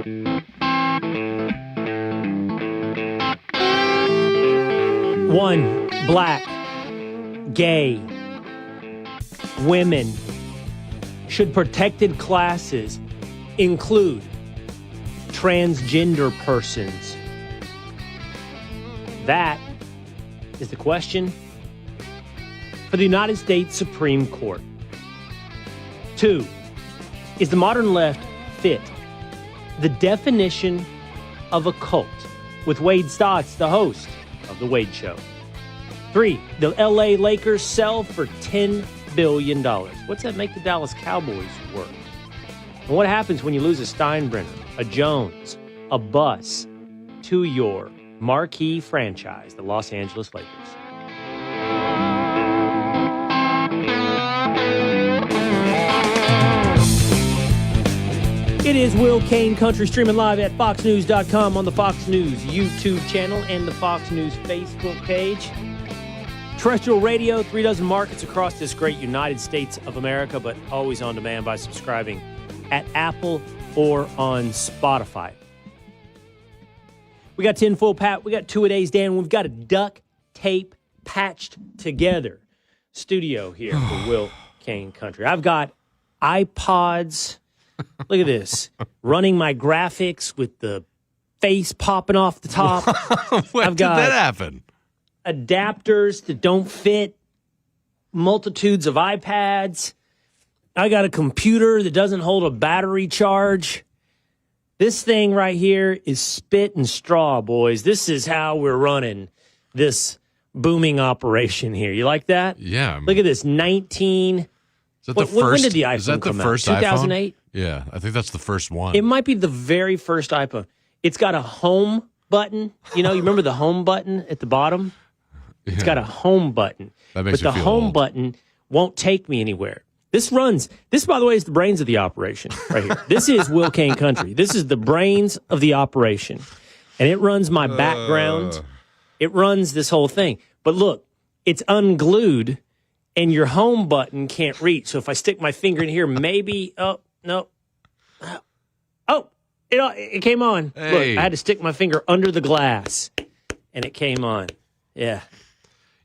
One, black, gay, women. Should protected classes include transgender persons? That is the question for the United States Supreme Court. 2, is the modern left fit the definition of a cult? With Wade Stotts, the host of The Wade Show. 3, the LA Lakers sell for $10 billion. What's that make the Dallas Cowboys worth? And what happens when you lose a Steinbrenner, a Jones, a Bus to your marquee franchise, the Los Angeles Lakers? It is Will Cain Country, streaming live at foxnews.com on the Fox News YouTube channel and the Fox News Facebook page. Terrestrial radio, 3 dozen markets across this great United States of America, but always on demand by subscribing at Apple or on Spotify. We got tinfoil Pat, we got two-a-days Dan, we've got a duct tape patched together studio here for Will Cain Country. I've got iPods. Look at this. Running my graphics with the face popping off the top. When did that happen? Adapters that don't fit. Multitudes of iPads. I got a computer that doesn't hold a battery charge. This thing right here is spit and straw, boys. This is how we're running this booming operation here. You like that? Yeah. Look at this. 19. Is that the first? When did the iPhone is that the come first out? iPhone? 2008? Yeah, I think that's the first one. It might be the very first iPhone. It's got a home button. You remember the home button at the bottom? It's got a home button. That makes but you the feel home old. button won't take me anywhere. This, by the way, is the brains of the operation right here. This is Will Cain Country. This is the brains of the operation. And it runs my background. It runs this whole thing. But look, it's unglued, and your home button can't reach. So if I stick my finger in here, maybe, oh, no. Oh, it came on. Hey. Look, I had to stick my finger under the glass, and it came on. Yeah.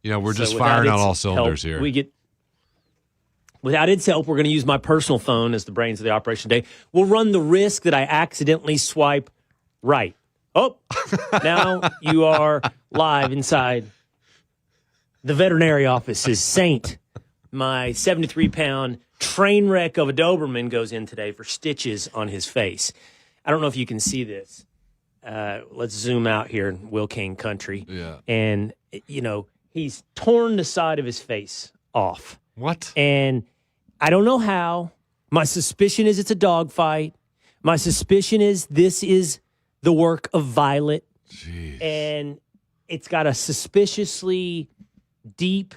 We're just firing on all cylinders here. Without its help, we're going to use my personal phone as the brains of the operation today. We'll run the risk that I accidentally swipe right. Oh, now you are live inside the veterinary office's Saint. My 73-pound train wreck of a Doberman goes in today for stitches on his face. I don't know if you can see this. Let's zoom out here in Will Cain Country. Yeah. And, he's torn the side of his face off. What? And I don't know how. My suspicion is it's a dog fight. My suspicion is this is the work of Violet. Jeez. And it's got a suspiciously deep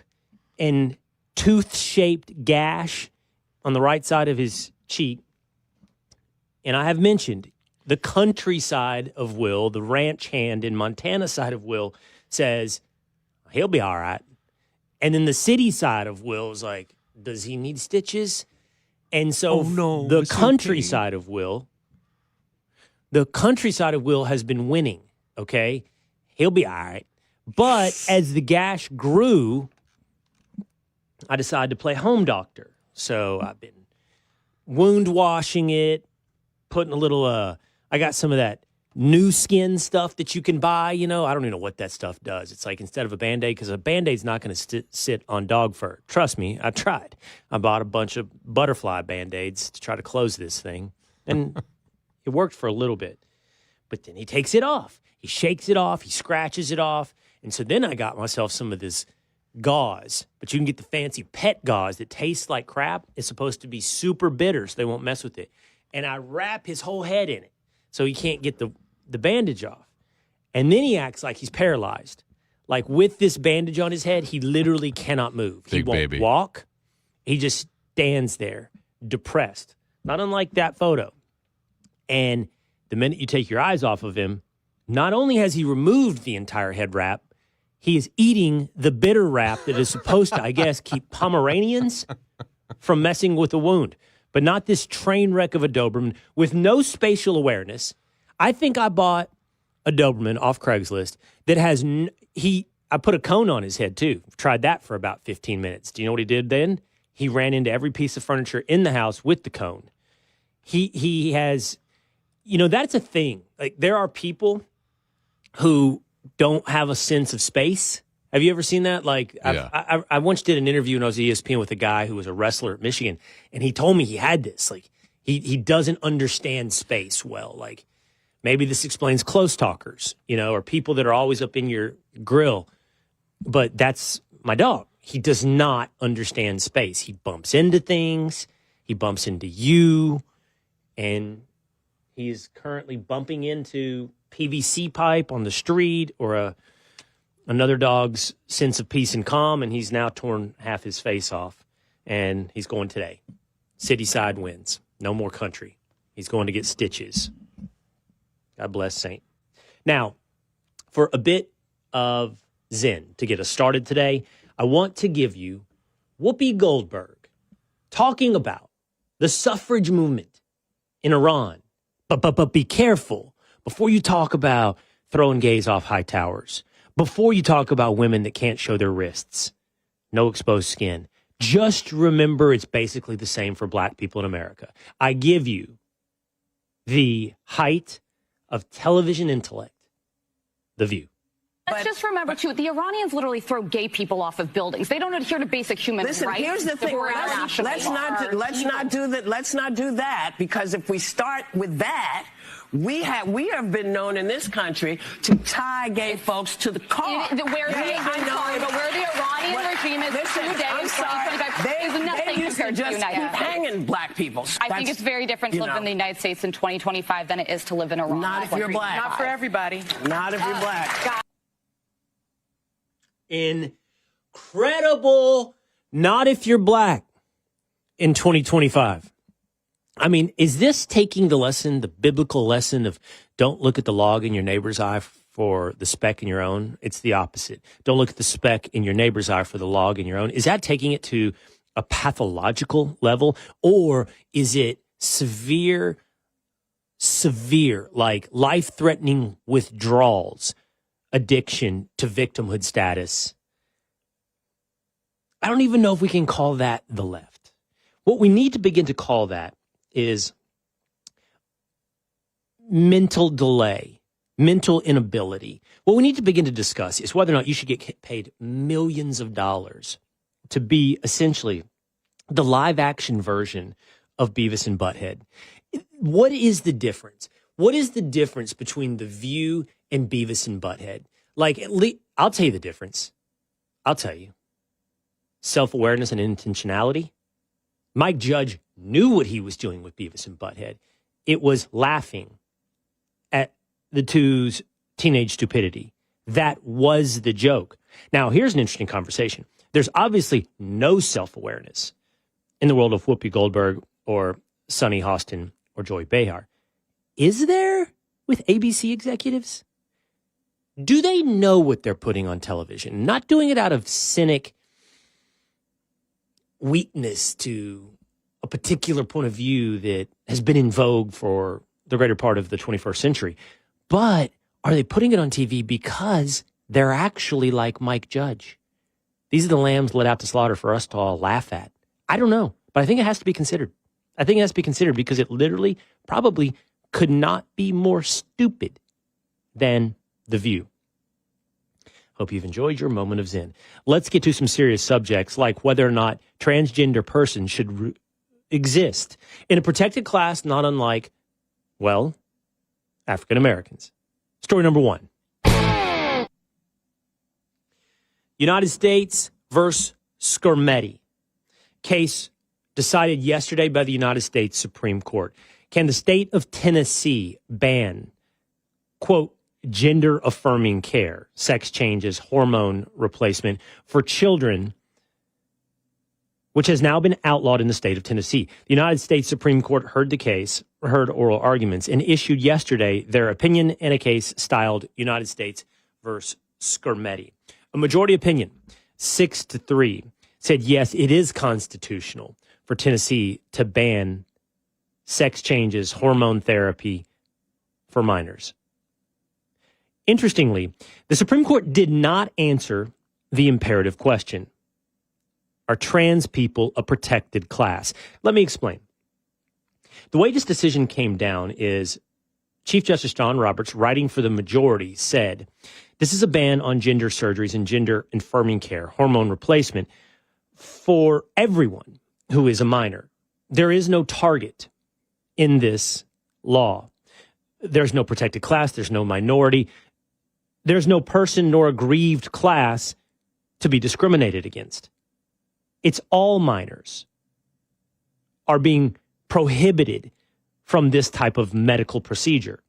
and tooth-shaped gash on the right side of his cheek. And I have mentioned the countryside of Will, the ranch hand in Montana side of Will, says he'll be all right. And then the city side of Will is like, does he need stitches? And so the countryside of Will has been winning, okay? He'll be all right. But as the gash grew, I decided to play home doctor. So I've been wound washing it, putting a little, I got some of that new skin stuff that you can buy, I don't even know what that stuff does. It's like instead of a Band-Aid, because a Band-Aid's not going to sit on dog fur. Trust me, I tried. I bought a bunch of butterfly Band-Aids to try to close this thing, and it worked for a little bit. But then he takes it off. He shakes it off. He scratches it off. And so then I got myself some of this gauze, but you can get the fancy pet gauze that tastes like crap. It's supposed to be super bitter, so they won't mess with it. And I wrap his whole head in it so he can't get the bandage off. And then he acts like he's paralyzed. Like with this bandage on his head, he literally cannot move. He won't walk. He just stands there, depressed. Not unlike that photo. And the minute you take your eyes off of him, not only has he removed the entire head wrap, he is eating the bitter wrap that is supposed to, I guess, keep Pomeranians from messing with the wound. But not this train wreck of a Doberman with no spatial awareness. I think I bought a Doberman off Craigslist that has I put a cone on his head too. Tried that for about 15 minutes. Do you know what he did then? He ran into every piece of furniture in the house with the cone. He has, that's a thing. Like, there are people who don't have a sense of space. Have you ever seen that? Like, yeah. I once did an interview when I was at ESPN with a guy who was a wrestler at Michigan, and he told me he had this. Like, he doesn't understand space well. Like, maybe this explains close talkers, or people that are always up in your grill. But that's my dog. He does not understand space. He bumps into things. He bumps into you. And he is currently bumping into PVC pipe on the street or another dog's sense of peace and calm. And he's now torn half his face off. And he's going today. City side wins. No more country. He's going to get stitches. God bless Saint. Now, for a bit of Zen to get us started today, I want to give you Whoopi Goldberg talking about the suffrage movement in Iran. But be careful before you talk about throwing gays off high towers, before you talk about women that can't show their wrists, no exposed skin. Just remember it's basically the same for black people in America. I give you the height of television intellect, The View. Let's just remember, too, the Iranians literally throw gay people off of buildings. They don't adhere to basic human rights. Listen, here's the thing. Let's not do that, because if we start with that, we have been known in this country to tie gay folks to the car. Where the Iranian regime is today in 2025 is nothing compared to the United States. Keep hanging black people. I think it's very different to live in the United States in 2025 than it is to live in Iran. Not if you're black. Not for everybody. Not if you're black. Incredible. Not if you're black in 2025. I mean, is this taking the biblical lesson of don't look at the log in your neighbor's eye for the speck in your own? It's the opposite. Don't look at the speck in your neighbor's eye for the log in your own. Is that taking it to a pathological level, or is it severe, like life-threatening withdrawals, addiction to victimhood status? I don't even know if we can call that the left. What we need to begin to call that is mental delay, mental inability. What we need to begin to discuss is whether or not you should get paid millions of dollars to be essentially the live action version of Beavis and Butthead. What is the difference? What is the difference between The View and Beavis and Butthead? Like, at least, I'll tell you the difference. I'll tell you. Self-awareness and intentionality. Mike Judge knew what he was doing with Beavis and Butthead. It was laughing at the two's teenage stupidity. That was the joke. Now, here's an interesting conversation. There's obviously no self-awareness in the world of Whoopi Goldberg or Sonny Hostin or Joy Behar. Is there with ABC executives? Do they know what they're putting on television? Not doing it out of cynic weakness to a particular point of view that has been in vogue for the greater part of the 21st century. But are they putting it on TV because they're actually like Mike Judge? These are the lambs let out to slaughter for us to all laugh at. I don't know, but I think it has to be considered. I think it has to be considered because it literally probably could not be more stupid than The View. Hope you've enjoyed your moment of Zen. Let's get to some serious subjects like whether or not transgender persons should exist in a protected class not unlike, well, African Americans. Story number one. United States versus Skermetti. Case decided yesterday by the United States Supreme Court. Can the state of Tennessee ban, quote, gender-affirming care, sex changes, hormone replacement for children, which has now been outlawed in the state of Tennessee? The United States Supreme Court heard the case, heard oral arguments, and issued yesterday their opinion in a case styled United States versus Skermetti. A majority opinion, 6-3, said yes, it is constitutional for Tennessee to ban sex changes, hormone therapy for minors. Interestingly, the Supreme Court did not answer the imperative question. Are trans people a protected class? Let me explain. The way this decision came down is Chief Justice John Roberts, writing for the majority, said, this is a ban on gender surgeries and gender affirming care, hormone replacement, for everyone who is a minor. There is no target in this law. There's no protected class. There's no minority. There's no person nor aggrieved class to be discriminated against. It's all minors are being prohibited from this type of medical procedure.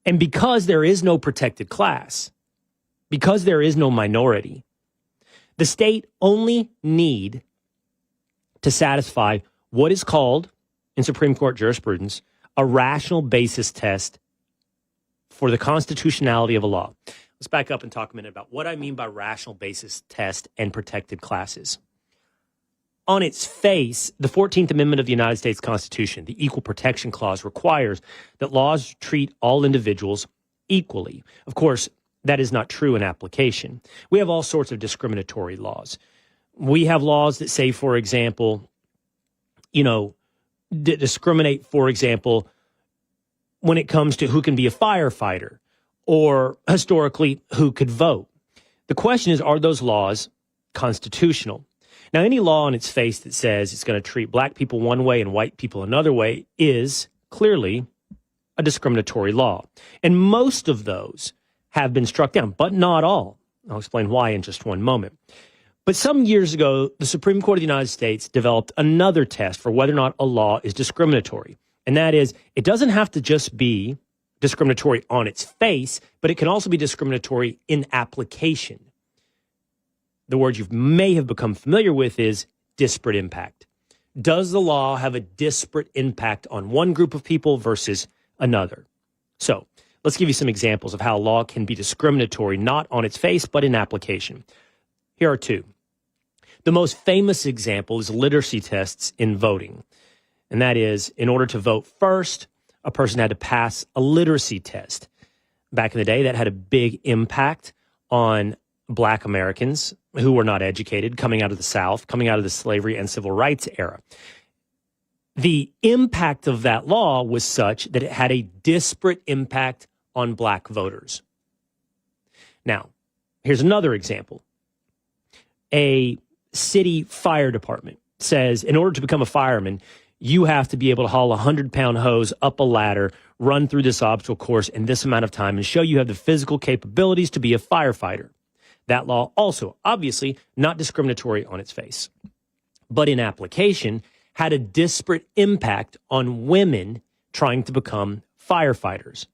And because there is no protected class, because there is no minority, the state only need to satisfy what is called, in Supreme Court jurisprudence, a rational basis test for the constitutionality of a law. Let's back up and talk a minute about what I mean by rational basis test and protected classes. On its face, the 14th Amendment of the United States Constitution, the Equal Protection Clause, requires that laws treat all individuals equally. Of course, that is not true in application. We have all sorts of discriminatory laws. We have laws that say, for example, discriminate, for example, when it comes to who can be a firefighter or historically who could vote. The question is, are those laws constitutional? Now, any law on its face that says it's going to treat black people one way and white people another way is clearly a discriminatory law. And most of those have been struck down, but not all. I'll explain why in just one moment. But some years ago, the Supreme Court of the United States developed another test for whether or not a law is discriminatory. And that is, it doesn't have to just be discriminatory on its face, but it can also be discriminatory in application. The word you may have become familiar with is disparate impact. Does the law have a disparate impact on one group of people versus another? So let's give you some examples of how law can be discriminatory, not on its face, but in application. Here are two. The most famous example is literacy tests in voting. And that is, in order to vote first, a person had to pass a literacy test. Back in the day, that had a big impact on Black Americans who were not educated, coming out of the South, coming out of the slavery and civil rights era. The impact of that law was such that it had a disparate impact on black voters. Now, here's another example. A city fire department says, in order to become a fireman, you have to be able to haul a 100-pound hose up a ladder, run through this obstacle course in this amount of time, and show you have the physical capabilities to be a firefighter. That law also, obviously, not discriminatory on its face, but in application had a disparate impact on women trying to become firefighters.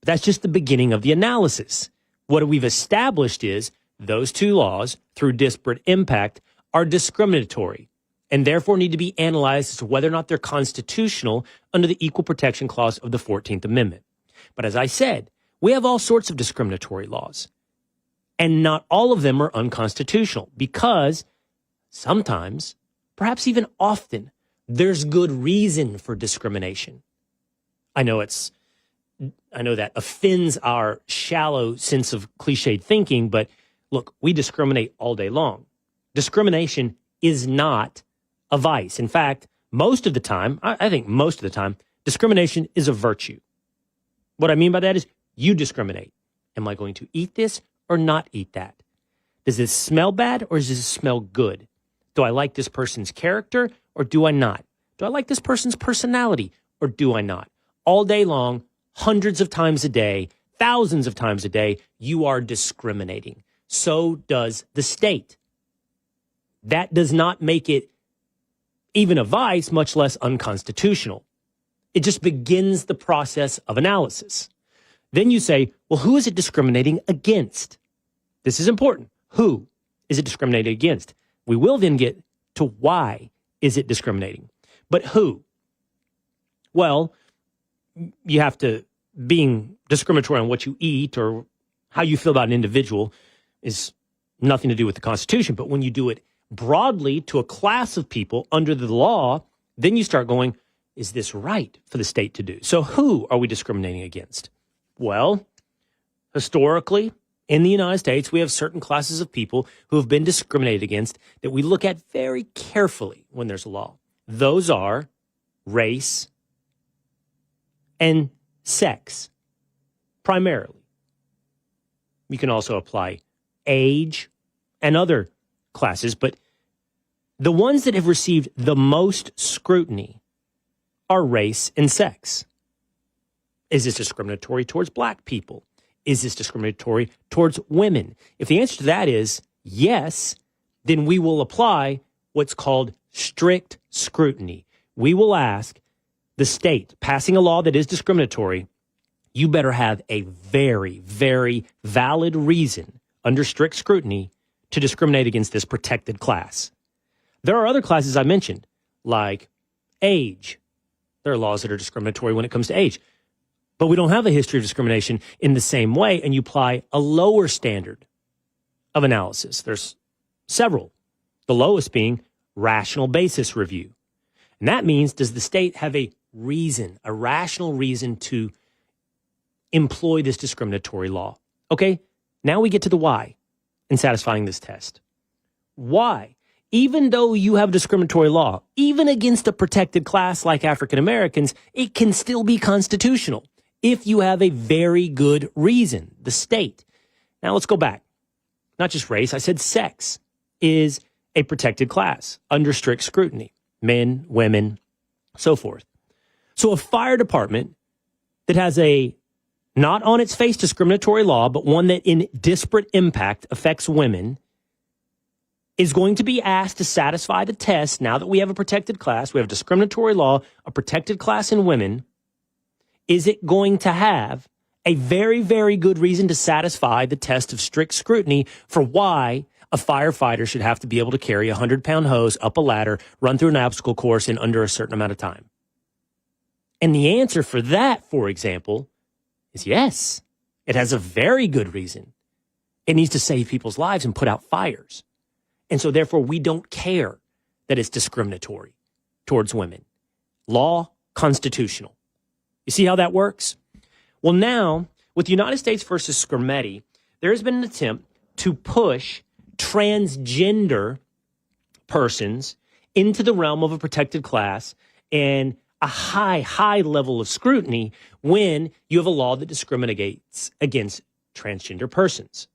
But that's just the beginning of the analysis. What we've established is those two laws, through disparate impact, are discriminatory and therefore need to be analyzed as to whether or not they're constitutional under the Equal Protection Clause of the 14th Amendment. But as I said, we have all sorts of discriminatory laws. And not all of them are unconstitutional because sometimes, perhaps even often, there's good reason for discrimination. I know that offends our shallow sense of cliched thinking, but look, we discriminate all day long. Discrimination is not a vice. In fact, most of the time, I think most of the time, discrimination is a virtue. What I mean by that is you discriminate. Am I going to eat this or not eat that? Does this smell bad or does this smell good? Do I like this person's character or do I not? Do I like this person's personality or do I not? All day long, hundreds of times a day, thousands of times a day, you are discriminating. So does the state. That does not make it even a vice, much less unconstitutional. It just begins the process of analysis. Then you say, well, who is it discriminating against? This is important. Who is it discriminating against? We will then get to why is it discriminating. But who? Well, you have to, being discriminatory on what you eat or how you feel about an individual is nothing to do with the Constitution. But when you do it broadly to a class of people under the law, then you start going, is this right for the state to do? So who are we discriminating against? Well, historically, in the United States, we have certain classes of people who have been discriminated against that we look at very carefully when there's a law. Those are race and sex, primarily. You can also apply age and other classes, but the ones that have received the most scrutiny are race and sex. Is this discriminatory towards black people? Is this discriminatory towards women? If the answer to that is yes, then we will apply what's called strict scrutiny. We will ask the state passing a law that is discriminatory, you better have a very, very valid reason under strict scrutiny to discriminate against this protected class. There are other classes I mentioned, like age. There are laws that are discriminatory when it comes to age. But we don't have a history of discrimination in the same way, and you apply a lower standard of analysis. There's several, the lowest being rational basis review. And that means, does the state have a reason, a rational reason to employ this discriminatory law? Okay, now we get to the why in satisfying this test. Why? Even though you have a discriminatory law, even against a protected class like African Americans, it can still be constitutional if you have a very good reason, the state. Now let's go back. Not just race, I said sex is a protected class under strict scrutiny. Men, women, so forth. So a fire department that has a not on its face discriminatory law, but one that in disparate impact affects women, is going to be asked to satisfy the test. Now that we have a protected class, we have a discriminatory law, a protected class in women, is it going to have a very, very good reason to satisfy the test of strict scrutiny for why a firefighter should have to be able to carry a 100-pound hose up a ladder, run through an obstacle course in under a certain amount of time? And the answer for that, for example, is yes. It has a very good reason. It needs to save people's lives and put out fires. And so therefore, we don't care that it's discriminatory towards women. Law, constitutional. You see how that works? Well, now, with the United States versus Skrmetti, there has been an attempt to push transgender persons into the realm of a protected class and a high level of scrutiny when you have a law that discriminates against transgender persons.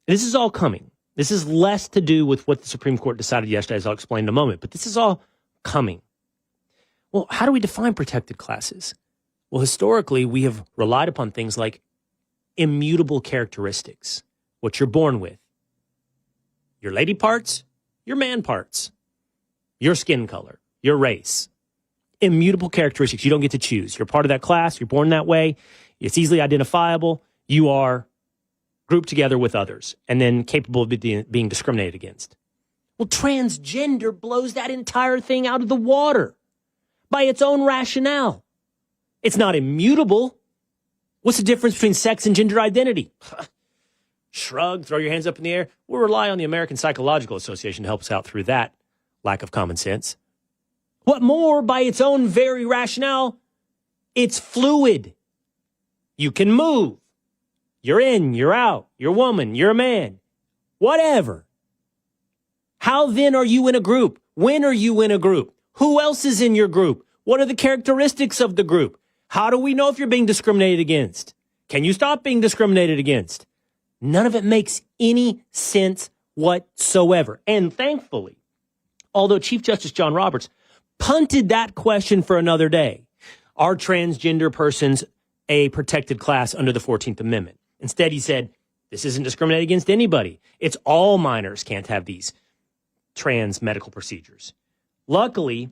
This is all coming. This is less to do with what the Supreme Court decided yesterday, as I'll explain in a moment, but this is all coming. Well, how do we define protected classes? Well, historically, we have relied upon things like immutable characteristics, what you're born with. Your lady parts, your man parts, your skin color, your race. Immutable characteristics. You don't get to choose. You're part of that class. You're born that way. It's easily identifiable. You are grouped together with others and then capable of being discriminated against. Well, transgender blows that entire thing out of the water by its own rationale. It's not immutable. What's the difference between sex and gender identity? Shrug, throw your hands up in the air. We'll rely on the American Psychological Association to help us out through that lack of common sense. What more, by its own very rationale, it's fluid. You can move. You're in, you're out, you're a woman, you're a man, whatever. How then are you in a group? When are you in a group? Who else is in your group? What are the characteristics of the group? How do we know if you're being discriminated against? Can you stop being discriminated against? None of it makes any sense whatsoever. And thankfully, although Chief Justice John Roberts punted that question for another day, are transgender persons a protected class under the 14th Amendment? Instead, he said, this isn't discriminating against anybody. It's all minors can't have these trans medical procedures. Luckily,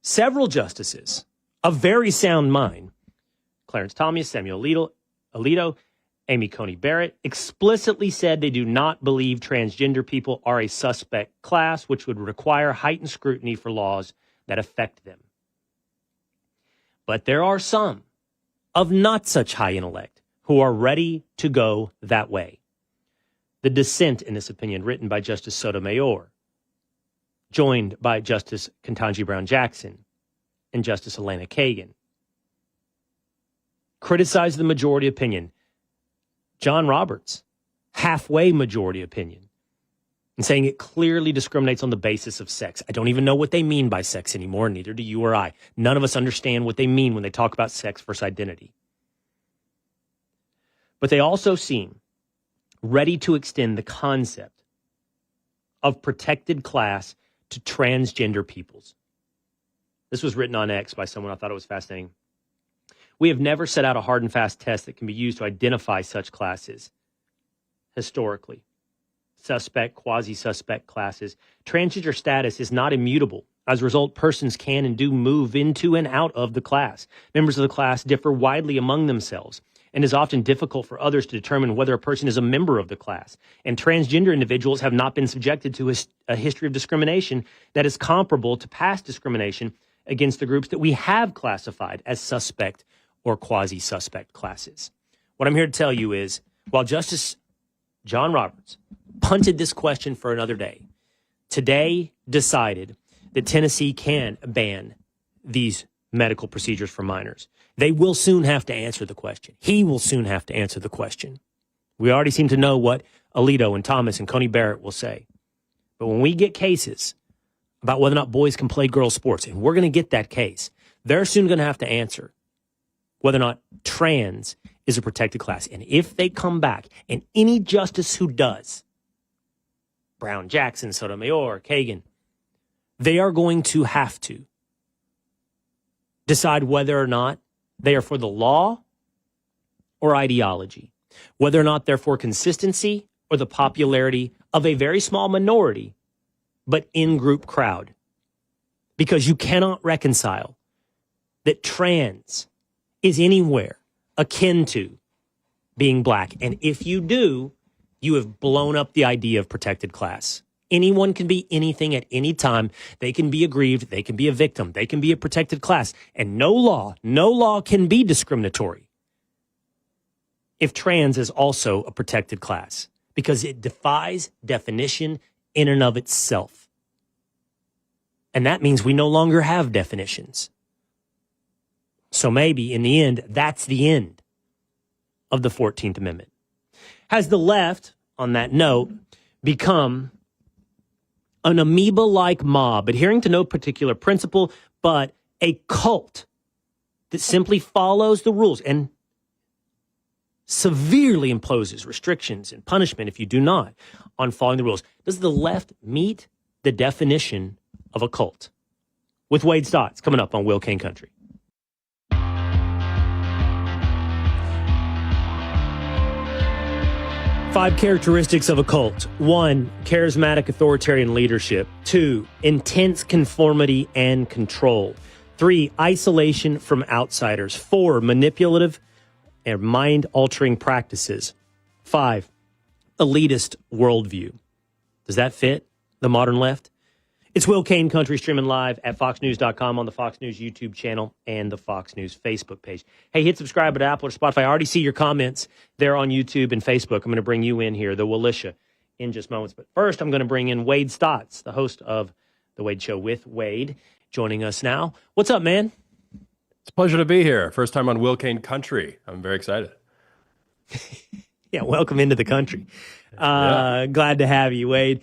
several justices of very sound mind, Clarence Thomas, Samuel Alito, Amy Coney Barrett, explicitly said they do not believe transgender people are a suspect class, which would require heightened scrutiny for laws that affect them. But there are some of not such high intellect who are ready to go that way. The dissent in this opinion, written by Justice Sotomayor, joined by Justice Ketanji Brown Jackson, and Justice Elena Kagan. Criticized the majority opinion. John Roberts, halfway majority opinion, and saying it clearly discriminates on the basis of sex. I don't even know what they mean by sex anymore, neither do you or I. None of us understand what they mean when they talk about sex versus identity. But they also seem ready to extend the concept of protected class to transgender peoples. This was written on X by someone. I thought it was fascinating. We have never set out a hard and fast test that can be used to identify such classes historically. Suspect, quasi-suspect classes. Transgender status is not immutable. As a result, persons can and do move into and out of the class. Members of the class differ widely among themselves, and it is often difficult for others to determine whether a person is a member of the class. And transgender individuals have not been subjected to a history of discrimination that is comparable to past discrimination against the groups that we have classified as suspect or quasi-suspect classes. What I'm here to tell you is, while Justice John Roberts punted this question for another day, today decided that Tennessee can ban these medical procedures for minors. They will soon have to answer the question. He will soon have to answer the question. We already seem to know what Alito and Thomas and Coney Barrett will say. But when we get cases about whether or not boys can play girls' sports, and we're going to get that case, they're soon going to have to answer whether or not trans is a protected class. And if they come back, and any justice who does, Brown, Jackson, Sotomayor, Kagan, they are going to have to decide whether or not they are for the law or ideology, whether or not they're for consistency or the popularity of a very small minority, but in-group crowd. Because you cannot reconcile that trans is anywhere akin to being black. And if you do, you have blown up the idea of protected class. Anyone can be anything at any time. They can be aggrieved. They can be a victim. They can be a protected class. And no law can be discriminatory if trans is also a protected class, because it defies definition in and of itself. And that means we no longer have definitions. So maybe in the end, that's the end of the 14th Amendment. Has the left, on that note, become an amoeba-like mob, adhering to no particular principle, but a cult that simply follows the rules and severely imposes restrictions and punishment if you do not on following the rules? Does the left meet the definition of a cult? With Wade Stotts coming up on Will Cain Country. Five characteristics of a cult. 1, charismatic authoritarian leadership. 2, intense conformity and control. 3, isolation from outsiders. 4, manipulative and mind-altering practices. 5, elitist worldview. Does that fit the modern left? It's Will Cain Country, streaming live at foxnews.com, on the Fox News YouTube channel and the Fox News Facebook page. Hey, hit subscribe at Apple or Spotify. I already see your comments there on YouTube and Facebook. I'm going to bring you in here, the Willisha, in just moments. But first, I'm going to bring in Wade Stotts, the host of The Wade Show with Wade, joining us now. What's up, man? It's a pleasure to be here. First time on Will Cain Country. I'm very excited. Yeah, welcome into the country. Glad to have you, Wade.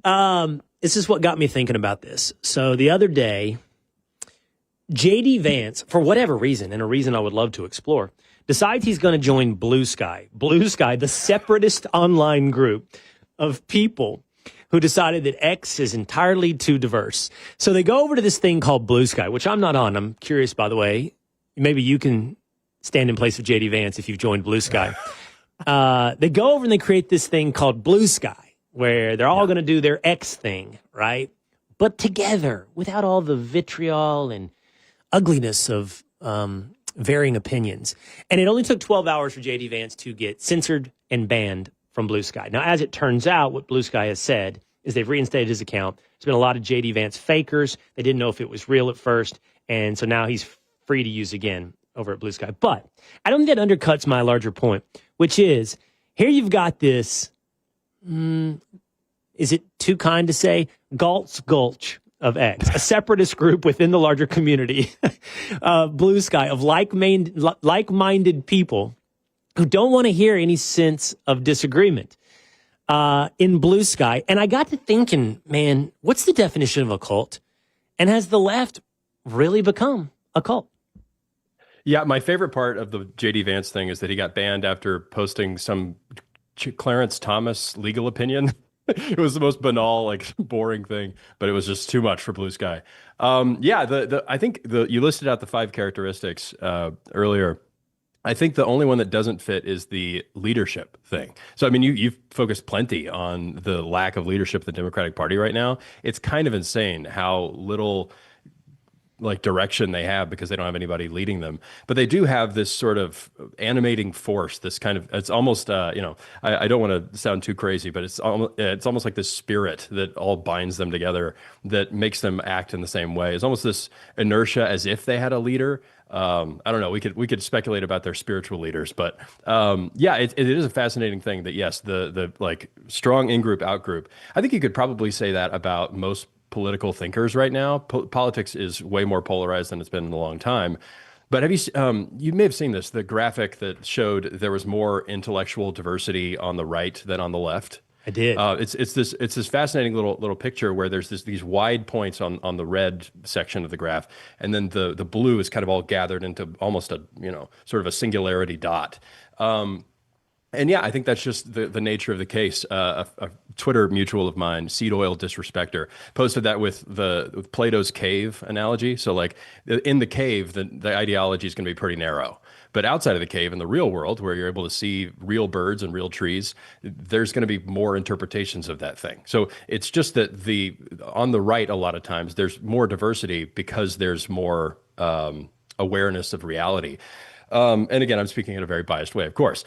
This is what got me thinking about this. So the other day, J.D. Vance, for whatever reason, and a reason I would love to explore, decides he's going to join Blue Sky. Blue Sky, the separatist online group of people who decided that X is entirely too diverse. So they go over to this thing called Blue Sky, which I'm not on. I'm curious, by the way. Maybe you can stand in place of J.D. Vance if you've joined Blue Sky. They go over and they create this thing called Blue Sky, where they're all going to do their X thing, right? But together, without all the vitriol and ugliness of varying opinions. And it only took 12 hours for J.D. Vance to get censored and banned from Blue Sky. Now, as it turns out, what Blue Sky has said is they've reinstated his account. There's been a lot of J.D. Vance fakers. They didn't know if it was real at first. And so now he's free to use again over at Blue Sky. But I don't think that undercuts my larger point, which is, here you've got this... is it too kind to say, Galt's Gulch of X, a separatist group within the larger community, Blue Sky, of like-minded people who don't want to hear any sense of disagreement in Blue Sky. And I got to thinking, man, what's the definition of a cult? And has the left really become a cult? Yeah, my favorite part of the J.D. Vance thing is that he got banned after posting some Clarence Thomas legal opinion. It was the most banal, like boring thing, but it was just too much for Blue Sky. I think you listed out the 5 characteristics earlier. I think the only one that doesn't fit is the leadership thing. So, I mean, you've focused plenty on the lack of leadership of the Democratic Party right now. It's kind of insane how little like direction they have because they don't have anybody leading them. But they do have this sort of animating force, this kind of, it's almost, I don't want to sound too crazy, but it's almost like this spirit that all binds them together that makes them act in the same way. It's almost this inertia as if they had a leader. I don't know. We could speculate about their spiritual leaders, but it is a fascinating thing that yes, the like strong in-group, out-group. I think you could probably say that about most political thinkers right now. Politics is way more polarized than it's been in a long time. But have you may have seen this, the graphic that showed there was more intellectual diversity on the right than on the left. I did. It's this fascinating little picture where there's these wide points on the red section of the graph, and then the blue is kind of all gathered into almost a sort of a singularity dot. And yeah, I think that's just the nature of the case. A Twitter mutual of mine, Seed Oil Disrespecter, posted that with Plato's cave analogy. So like in the cave, the ideology is going to be pretty narrow. But outside of the cave, in the real world, where you're able to see real birds and real trees, there's going to be more interpretations of that thing. So it's just that on the right, a lot of times, there's more diversity because there's more awareness of reality. And again, I'm speaking in a very biased way, of course.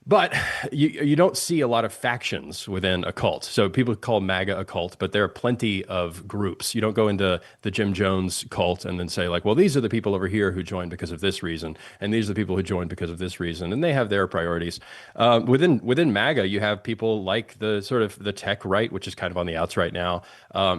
But you don't see a lot of factions within a cult. So people call MAGA a cult, but there are plenty of groups. You don't go into the Jim Jones cult and then say like, well, these are the people over here who joined because of this reason, and these are the people who joined because of this reason, and they have their priorities. Within MAGA, you have people like the sort of the tech right, which is kind of on the outs right now.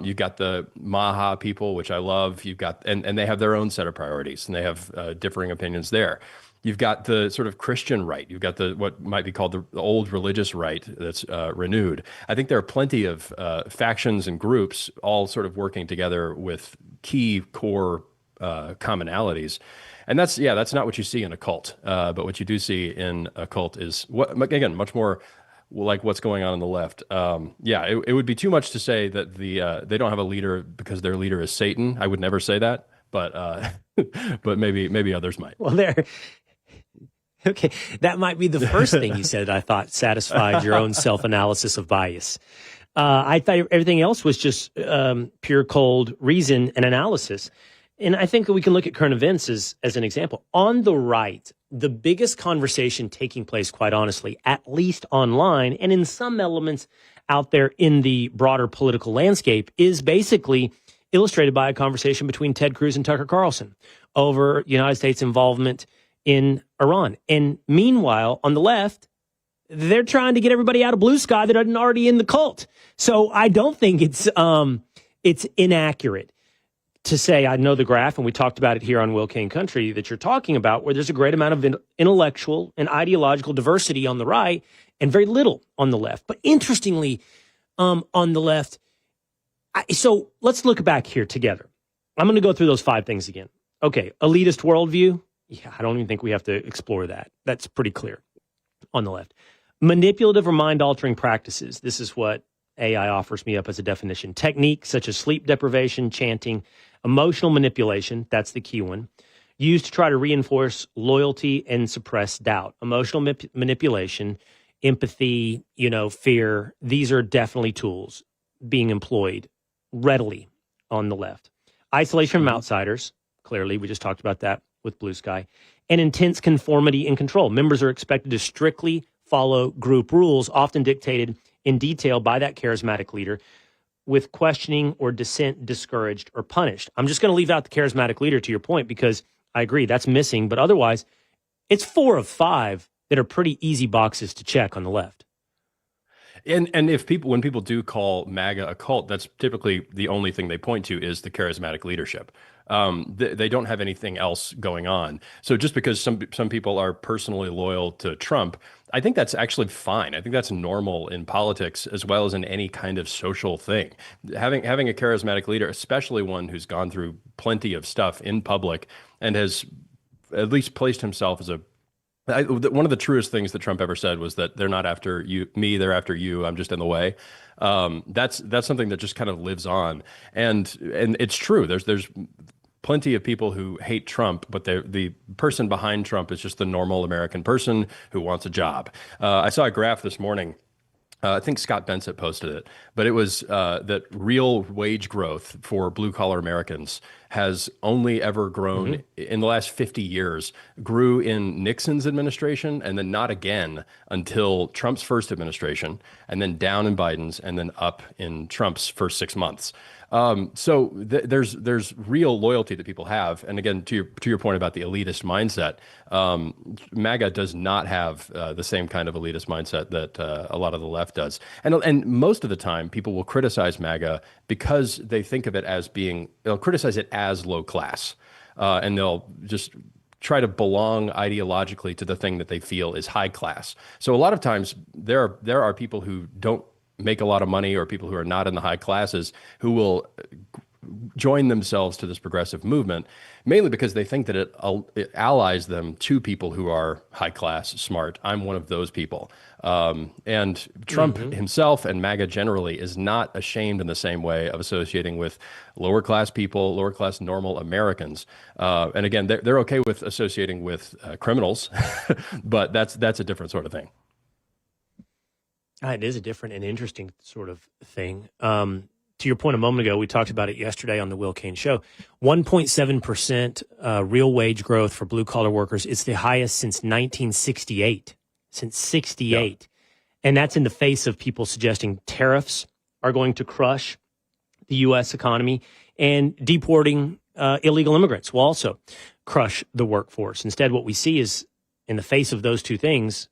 You've got the Maha people, which I love. You've got and they have their own set of priorities, and they have differing opinions there. You've got the sort of Christian right. You've got what might be called the old religious right that's renewed. I think there are plenty of factions and groups all sort of working together with key core commonalities. And that's not what you see in a cult. But what you do see in a cult is, much more like what's going on the left. It would be too much to say that they don't have a leader because their leader is Satan. I would never say that, but but maybe others might. Well, okay, that might be the first thing you said I thought satisfied your own self-analysis of bias. I thought everything else was just pure cold reason and analysis. And I think we can look at current events as an example. On the right, the biggest conversation taking place, quite honestly, at least online and in some elements out there in the broader political landscape, is basically illustrated by a conversation between Ted Cruz and Tucker Carlson over United States involvement in Iran. And meanwhile, on the left, they're trying to get everybody out of Blue Sky that isn't already in the cult. So I don't think it's inaccurate to say, I know the graph, and we talked about it here on Will Cain Country, that you're talking about, where there's a great amount of intellectual and ideological diversity on the right and very little on the left. But interestingly, on the left, so let's look back here together. I'm going to go through those 5 things again. Okay, elitist worldview. Yeah, I don't even think we have to explore that. That's pretty clear on the left. Manipulative or mind-altering practices. This is what AI offers me up as a definition. Techniques such as sleep deprivation, chanting, emotional manipulation, that's the key one, used to try to reinforce loyalty and suppress doubt. Emotional manipulation, empathy, fear, these are definitely tools being employed readily on the left. Isolation from outsiders, clearly, we just talked about that with Blue Sky, and intense conformity and control. Members are expected to strictly follow group rules, often dictated in detail by that charismatic leader, with questioning or dissent discouraged or punished. I'm just going to leave out the charismatic leader to your point because I agree that's missing, but otherwise it's 4 of 5 that are pretty easy boxes to check on the left. And when people do call MAGA a cult, that's typically the only thing they point to is the charismatic leadership. They don't have anything else going on. So just because some people are personally loyal to Trump, I think that's actually fine. I think that's normal in politics as well as in any kind of social thing. Having a charismatic leader, especially one who's gone through plenty of stuff in public and has at least placed himself as one of the truest things that Trump ever said was that they're not after me, they're after you. I'm just in the way. That's something that just kind of lives on, and it's true. There's plenty of people who hate Trump, but the person behind Trump is just the normal American person who wants a job. I saw a graph this morning. I think Scott Bensett posted it, but it was that real wage growth for blue collar Americans has only ever grown in the last 50 years, grew in Nixon's administration and then not again until Trump's first administration, and then down in Biden's, and then up in Trump's first 6 months. So there's real loyalty that people have, and again, to your point about the elitist mindset, MAGA does not have the same kind of elitist mindset that a lot of the left does, and most of the time people will criticize MAGA because they think of it as they'll criticize it as low class, and they'll just try to belong ideologically to the thing that they feel is high class. So a lot of times there are people who don't make a lot of money, or people who are not in the high classes, who will join themselves to this progressive movement, mainly because they think that it allies them to people who are high class, smart. I'm one of those people. And Trump himself and MAGA generally is not ashamed in the same way of associating with lower class people, lower class normal Americans. And again, they're okay with associating with criminals, but that's a different sort of thing. It is a different and interesting sort of thing. To your point a moment ago, we talked about it yesterday on the Will Cain Show. 1.7% real wage growth for blue-collar workers. It's the highest since 1968. Since 68. Yep. And that's in the face of people suggesting tariffs are going to crush the U.S. economy, and deporting illegal immigrants will also crush the workforce. Instead, what we see is, in the face of those two things,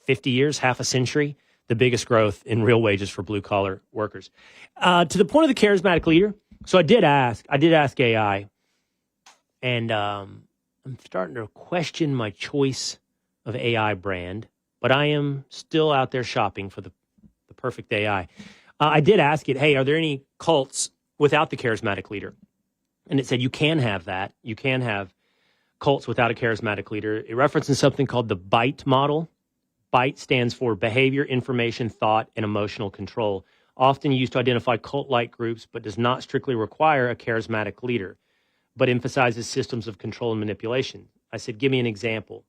50 years, half a century, the biggest growth in real wages for blue-collar workers. To the point of the charismatic leader, so I did ask AI, and I'm starting to question my choice of AI brand, but I am still out there shopping for the perfect AI. I did ask it, hey, are there any cults without the charismatic leader? And it said you can have that. You can have cults without a charismatic leader. It references something called the BITE model. BITE stands for behavior, information, thought, and emotional control, often used to identify cult-like groups, but does not strictly require a charismatic leader, but emphasizes systems of control and manipulation. I said, give me an example.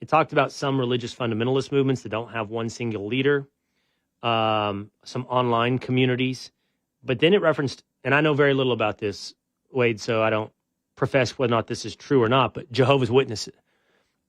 It talked about some religious fundamentalist movements that don't have one single leader, some online communities, but then it referenced, and I know very little about this, Wade, so I don't profess whether or not this is true or not, but Jehovah's Witnesses.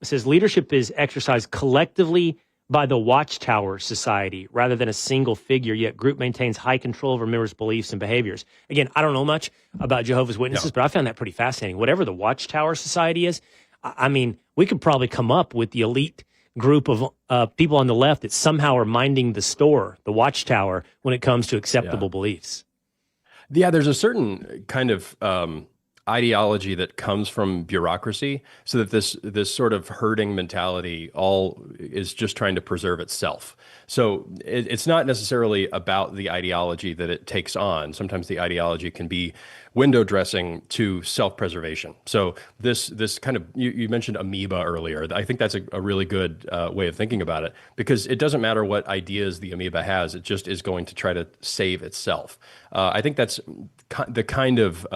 It says leadership is exercised collectively by the Watchtower Society rather than a single figure, yet group maintains high control over members' beliefs and behaviors. Again, I don't know much about Jehovah's Witnesses, but I found that pretty fascinating. Whatever the Watchtower Society is, I mean, we could probably come up with the elite group of people on the left that somehow are minding the store, the Watchtower, when it comes to acceptable beliefs. Yeah, there's a certain kind of ideology that comes from bureaucracy, so that this sort of herding mentality all is just trying to preserve itself. So it's not necessarily about the ideology that it takes on. Sometimes the ideology can be window dressing to self-preservation. So this kind of, you mentioned amoeba earlier. I think that's a really good way of thinking about it, because it doesn't matter what ideas the amoeba has, it just is going to try to save itself. I think that's the kind of,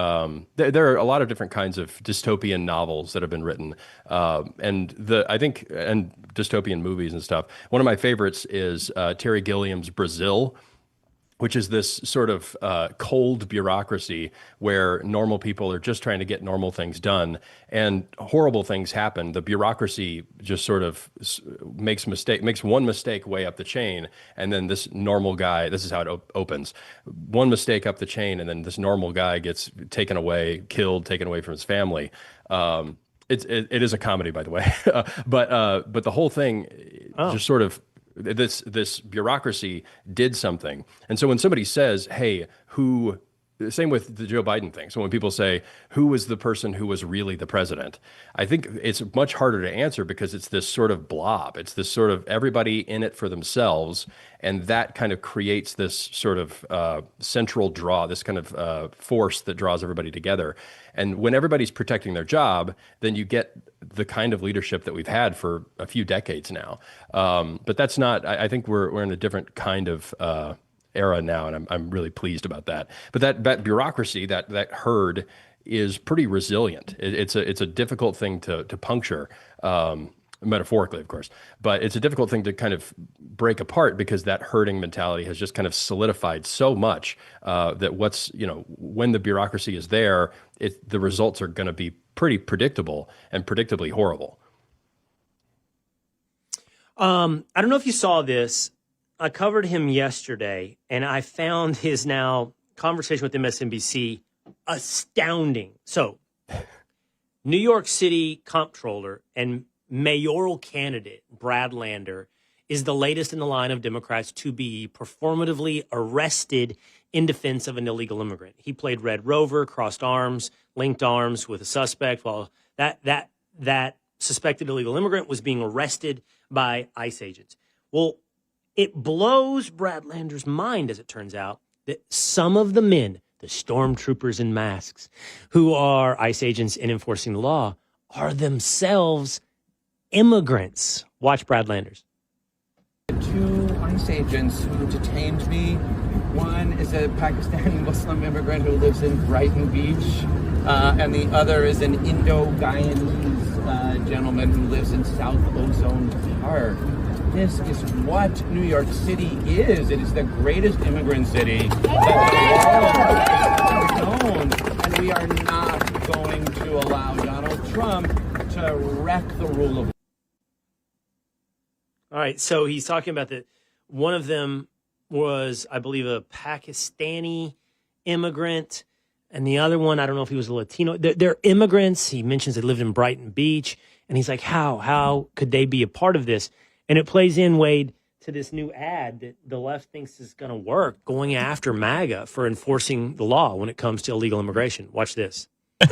there are a lot of different kinds of dystopian novels that have been written, and dystopian movies and stuff. One of my favorites is Terry Gilliam's Brazil, which is this sort of cold bureaucracy where normal people are just trying to get normal things done, and horrible things happen. The bureaucracy just sort of makes one mistake way up the chain, and then this normal guy, this is how it opens. One mistake up the chain, and then this normal guy gets taken away, killed, taken away from his family. It is a comedy, by the way, but the whole thing just sort of this bureaucracy did something. And so when somebody says, hey, who, same with the Joe Biden thing. So when people say, who was the person who was really the president? I think it's much harder to answer because it's this sort of blob. It's this sort of everybody in it for themselves. And that kind of creates this sort of central draw, this kind of force that draws everybody together. And when everybody's protecting their job, then you get the kind of leadership that we've had for a few decades now. But that's not, I think we're in a different kind of era now, and I'm really pleased about that. But that bureaucracy, that herd, is pretty resilient. It's a difficult thing to puncture, metaphorically, of course, but it's a difficult thing to kind of break apart because that herding mentality has just kind of solidified so much that when the bureaucracy is there, the results are going to be pretty predictable and predictably horrible. I don't know if you saw this. I covered him yesterday, and I found his now conversation with MSNBC astounding. So, New York City comptroller and mayoral candidate Brad Lander is the latest in the line of Democrats to be performatively arrested in defense of an illegal immigrant. He played Red Rover, crossed arms, linked arms with a suspect while that suspected illegal immigrant was being arrested by ICE agents. Well, it blows Brad Lander's mind, as it turns out, that some of the men, the stormtroopers in masks, who are ICE agents in enforcing the law, are themselves immigrants. Watch Brad Landers. Two ICE agents who detained me. One is a Pakistani Muslim immigrant who lives in Brighton Beach, and the other is an Indo-Guyanese gentleman who lives in South Ozone Park. This is what New York City is. It is the greatest immigrant city that the world has known, and we are not going to allow Donald Trump to wreck the rule of law. All right, so he's talking about that one of them was, I believe, a Pakistani immigrant, and the other one, I don't know if he was a Latino. They're immigrants. He mentions they lived in Brighton Beach, and he's like, how could they be a part of this? And it plays in, Wade, to this new ad that the left thinks is going to work, going after MAGA for enforcing the law when it comes to illegal immigration. Watch this. I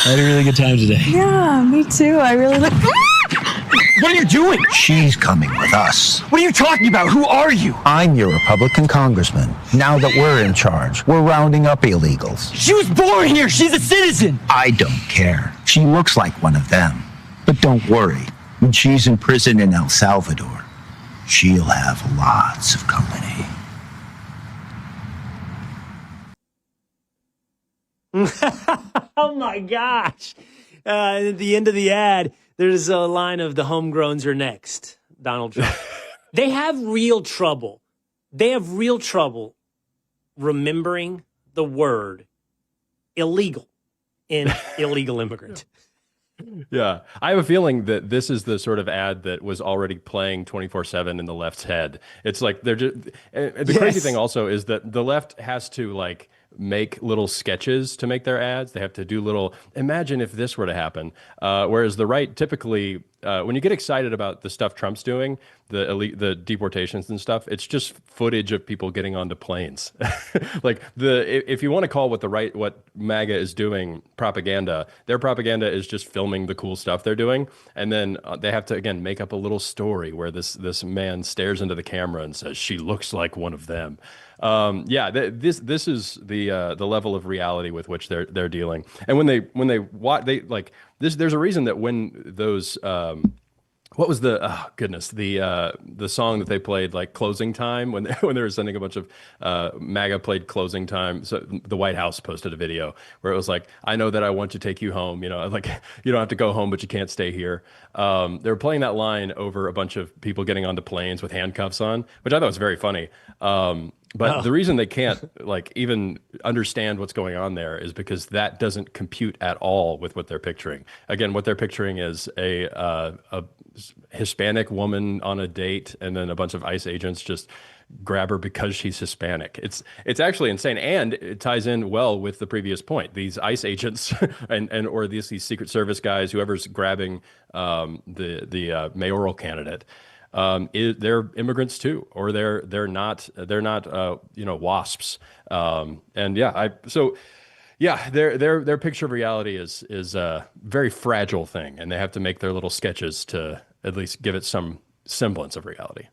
had a really good time today. Yeah, me too. I really look. What are you doing? She's coming with us. What are you talking about? Who are you? I'm your Republican congressman. Now that we're in charge, we're rounding up illegals. She was born here. She's a citizen. I don't care. She looks like one of them. But don't worry. When she's in prison in El Salvador, she'll have lots of company. Oh, my gosh. At the end of the ad, there's a line of the homegrowns are next, Donald Trump. They have real trouble. They have real trouble remembering the word illegal in illegal immigrant. Yeah, I have a feeling that this is the sort of ad that was already playing 24/7 in the left's head. It's like they're just. The crazy thing also is that the left has to like make little sketches to make their ads. They have to do little. Imagine if this were to happen. Whereas the right typically, when you get excited about the stuff Trump's doing, the deportations and stuff, it's just footage of people getting onto planes. Like if you want to call what MAGA is doing propaganda, their propaganda is just filming the cool stuff they're doing, and then they have to again make up a little story where this man stares into the camera and says she looks like one of them. This is the level of reality with which they're dealing. And when they watch, they like this. There's a reason that when those what was the song that they played like closing time when they were sending a bunch of MAGA played closing time. So the White House posted a video where it was like, I know that I want to take you home. Like you don't have to go home, but you can't stay here. They were playing that line over a bunch of people getting onto planes with handcuffs on, which I thought was very funny. But the reason they can't like even understand what's going on there is because that doesn't compute at all with what they're picturing. Again, what they're picturing is a Hispanic woman on a date, and then a bunch of ICE agents just grab her because she's Hispanic. It's actually insane, and it ties in well with the previous point. These ICE agents or these Secret Service guys, whoever's grabbing the mayoral candidate. they're immigrants too, or they're not WASPs. Their picture of reality is a very fragile thing, and they have to make their little sketches to at least give it some semblance of reality.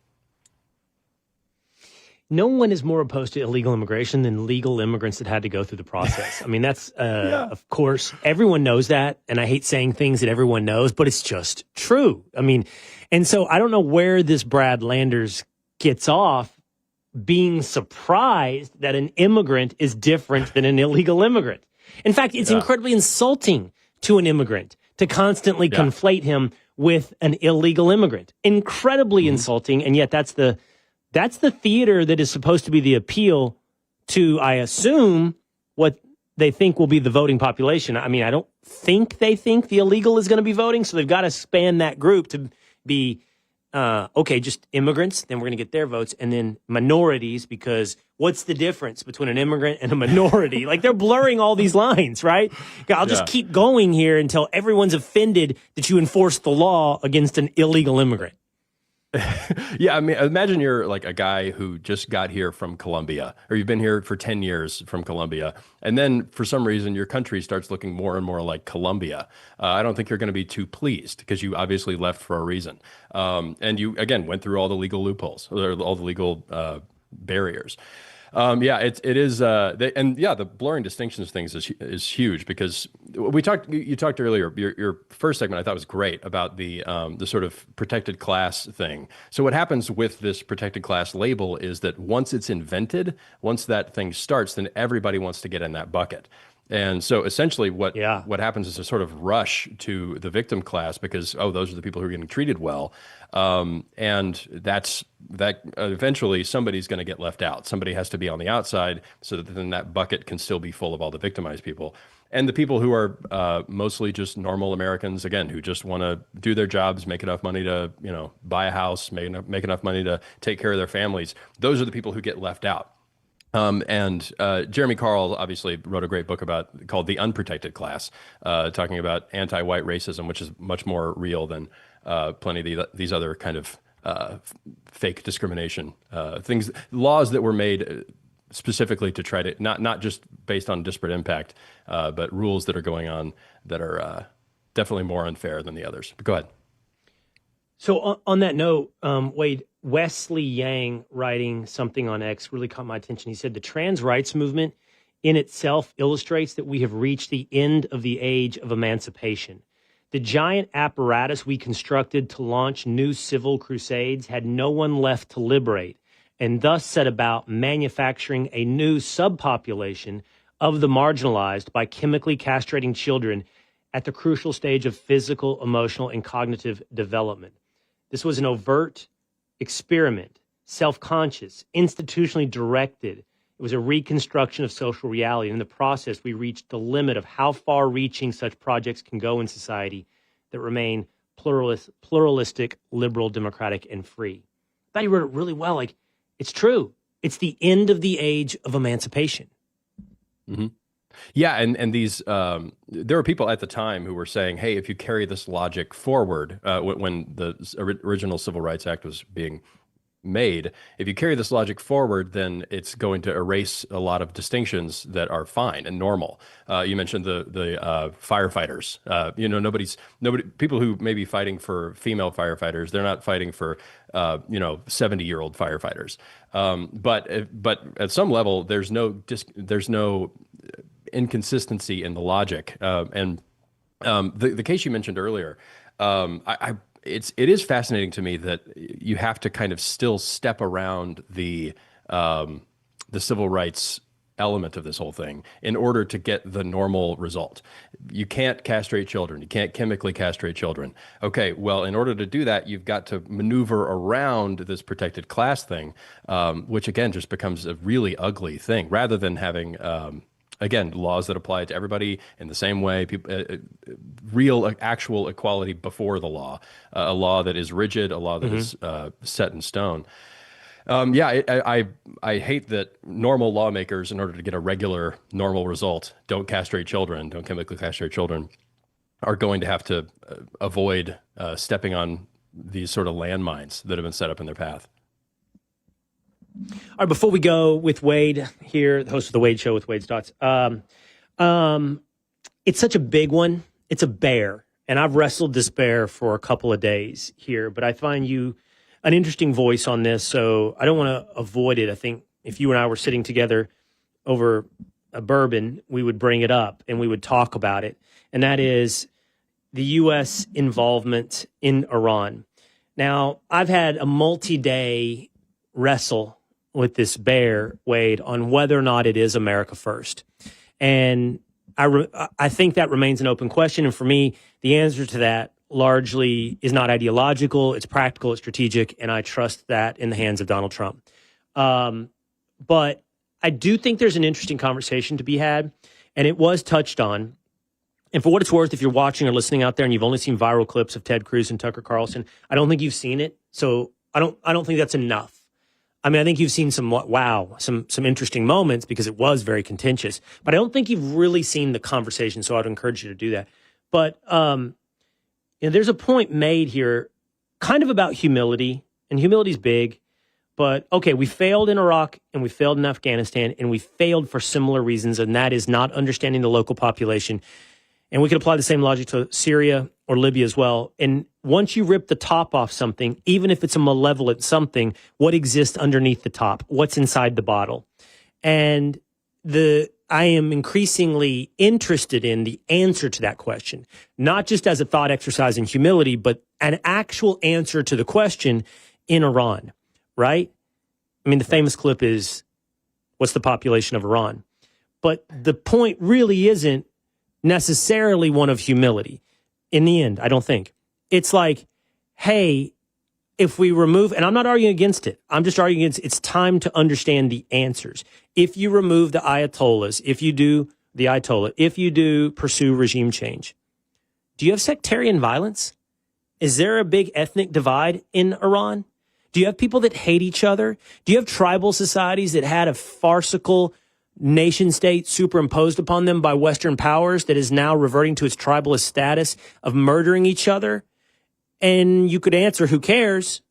No one is more opposed to illegal immigration than legal immigrants that had to go through the process. I mean, that's, of course, everyone knows that. And I hate saying things that everyone knows, but it's just true. I mean, and so I don't know where this Brad Landers gets off being surprised that an immigrant is different than an illegal immigrant. In fact, it's incredibly insulting to an immigrant to constantly conflate him with an illegal immigrant. Incredibly insulting. And yet that's the theater that is supposed to be the appeal to, I assume, what they think will be the voting population. I mean, I don't think they think the illegal is going to be voting, so they've got to span that group to be, just immigrants, then we're going to get their votes, and then minorities, because what's the difference between an immigrant and a minority? Like, they're blurring all these lines, right? I'll just keep going here until everyone's offended that you enforce the law against an illegal immigrant. Yeah, I mean, imagine you're like a guy who just got here from Colombia, or you've been here for 10 years from Colombia, and then for some reason your country starts looking more and more like Colombia. I don't think you're going to be too pleased, because you obviously left for a reason. And you, again, went through all the legal loopholes, or all the legal barriers. The blurring distinctions things is huge, because you talked earlier, your first segment I thought was great about the sort of protected class thing. So what happens with this protected class label is that once it's invented, once that thing starts, then everybody wants to get in that bucket. And so essentially what happens is a sort of rush to the victim class, because, those are the people who are getting treated well. And that eventually somebody's going to get left out. Somebody has to be on the outside, so that then that bucket can still be full of all the victimized people. And the people who are mostly just normal Americans, again, who just want to do their jobs, make enough money to, buy a house, make enough money to take care of their families, those are the people who get left out. Jeremy Carl obviously wrote a great book called The Unprotected Class, talking about anti-white racism, which is much more real than plenty of these other kind of fake discrimination things, laws that were made specifically to try to not just based on disparate impact, but rules that are going on that are definitely more unfair than the others. But go ahead. So on that note, Wade, Wesley Yang writing something on X really caught my attention. He said the trans rights movement in itself illustrates that we have reached the end of the age of emancipation. The giant apparatus we constructed to launch new civil crusades had no one left to liberate, and thus set about manufacturing a new subpopulation of the marginalized by chemically castrating children at the crucial stage of physical, emotional, and cognitive development. This was an overt experiment, self-conscious, institutionally directed. It was a reconstruction of social reality. In the process, we reached the limit of how far-reaching such projects can go in society that remain pluralistic, liberal, democratic, and free. I thought he wrote it really well. Like, it's true. It's the end of the age of emancipation. Mm-hmm. Yeah, and these there were people at the time who were saying, hey, if you carry this logic forward, when the original Civil Rights Act was being made, if you carry this logic forward, then it's going to erase a lot of distinctions that are fine and normal. You mentioned the firefighters. People who may be fighting for female firefighters, they're not fighting for 70-year-old firefighters. But at some level, there's no inconsistency in the logic. And the case you mentioned earlier, it is fascinating to me that you have to kind of still step around the civil rights element of this whole thing in order to get the normal result. You can't castrate children. You can't chemically castrate children. Okay, well, in order to do that, you've got to maneuver around this protected class thing, which again just becomes a really ugly thing, rather than having again, laws that apply to everybody in the same way, real, actual equality before the law, a law that is rigid, a law that is set in stone. I hate that normal lawmakers, in order to get a regular, normal result, don't castrate children, don't chemically castrate children, are going to have to avoid stepping on these sort of landmines that have been set up in their path. All right, before we go with Wade here, the host of the Wade Show with Wade Stotts, it's such a big one. It's a bear, and I've wrestled this bear for a couple of days here, but I find you an interesting voice on this, so I don't want to avoid it. I think if you and I were sitting together over a bourbon, we would bring it up and we would talk about it, and that is the U.S. involvement in Iran. Now, I've had a multi-day wrestle with this bear, Wade, on whether or not it is America first. And I think that remains an open question. And for me, the answer to that largely is not ideological. It's practical, it's strategic, and I trust that in the hands of Donald Trump. But I do think there's an interesting conversation to be had, and it was touched on. And for what it's worth, if you're watching or listening out there and you've only seen viral clips of Ted Cruz and Tucker Carlson, I don't think you've seen it. So I don't think that's enough. I mean, I think you've seen some interesting moments because it was very contentious, but I don't think you've really seen the conversation. So I'd encourage you to do that. But there's a point made here kind of about humility, and humility's big. But, okay, we failed in Iraq and we failed in Afghanistan, and we failed for similar reasons, and that is not understanding the local population. And we could apply the same logic to Syria or Libya as well. And once you rip the top off something, even if it's a malevolent something, what exists underneath the top? What's inside the bottle? And I am increasingly interested in the answer to that question, not just as a thought exercise in humility, but an actual answer to the question in Iran, right? I mean, the famous clip is, what's the population of Iran? But the point really isn't necessarily one of humility. In the end, I don't think. It's like, hey, if we remove, and I'm not arguing against it, I'm just arguing against it's time to understand the answers. If you remove the Ayatollahs, if you do pursue regime change, do you have sectarian violence? Is there a big ethnic divide in Iran? Do you have people that hate each other? Do you have tribal societies that had a farcical nation state superimposed upon them by Western powers that is now reverting to its tribalist status of murdering each other? And you could answer, who cares?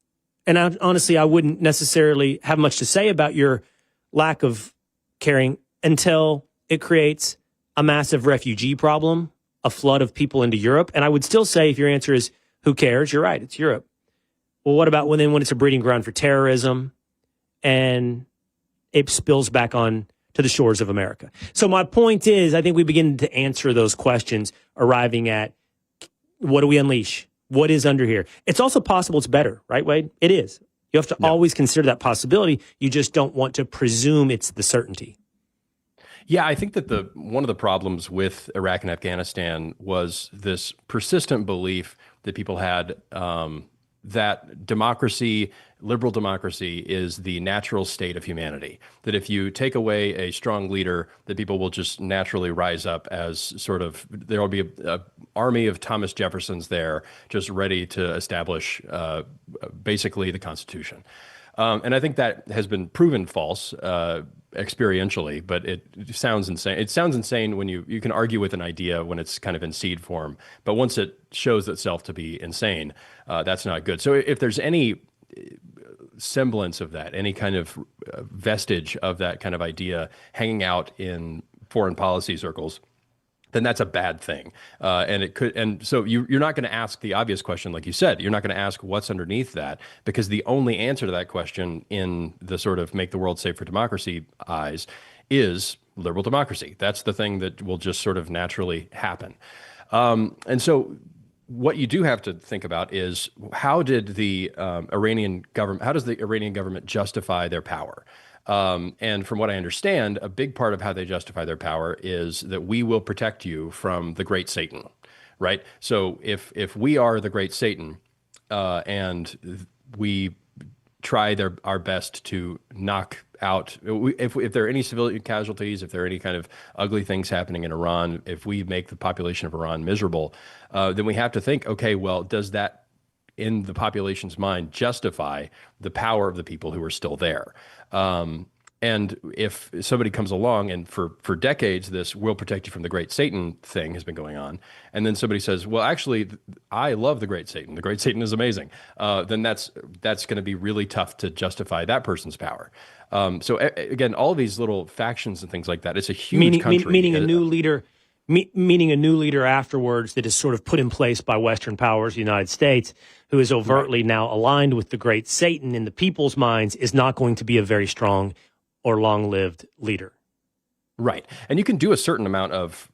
And honestly, I wouldn't necessarily have much to say about your lack of caring until it creates a massive refugee problem, a flood of people into Europe. And I would still say, if your answer is, who cares? You're right, it's Europe. Well, what about when it's a breeding ground for terrorism and it spills back on to the shores of America? So my point is, I think we begin to answer those questions, arriving at, what do we unleash? What is under here? It's also possible it's better, right, Wade? It is. You have to always consider that possibility. You just don't want to presume it's the certainty. Yeah, I think that one of the problems with Iraq and Afghanistan was this persistent belief that people had that democracy, liberal democracy, is the natural state of humanity. That if you take away a strong leader, that people will just naturally rise up as sort of, there will be a army of Thomas Jeffersons there just ready to establish basically the Constitution. And I think that has been proven false experientially, but it sounds insane. It sounds insane when you can argue with an idea when it's kind of in seed form, but once it shows itself to be insane, that's not good. So if there's any semblance of that, any kind of vestige of that kind of idea hanging out in foreign policy circles, then that's a bad thing. And so you're not going to ask the obvious question, like you said. You're not going to ask what's underneath that, because the only answer to that question in the sort of make the world safe for democracy eyes is liberal democracy. That's the thing that will just sort of naturally happen. And so what you do have to think about is, how did the Iranian government, how does the Iranian government justify their power? And from what I understand, a big part of how they justify their power is that we will protect you from the great Satan, right? So if we are the great Satan and we try our best to knock out, if there are any civilian casualties, if there are any kind of ugly things happening in Iran, if we make the population of Iran miserable, then we have to think, okay, well, does that in the population's mind justify the power of the people who are still there? And if somebody comes along and for decades, this will protect you from the great Satan thing has been going on, and then somebody says, well, actually, I love the great Satan. The great Satan is amazing. Then that's going to be really tough to justify that person's power. So again, all these little factions and things like that, it's a huge country. Meaning a new leader, meaning a new leader afterwards that is sort of put in place by Western powers, the United States, who is overtly now aligned with the great Satan in the people's minds, is not going to be a very strong or long-lived leader. Right. And you can do a certain amount of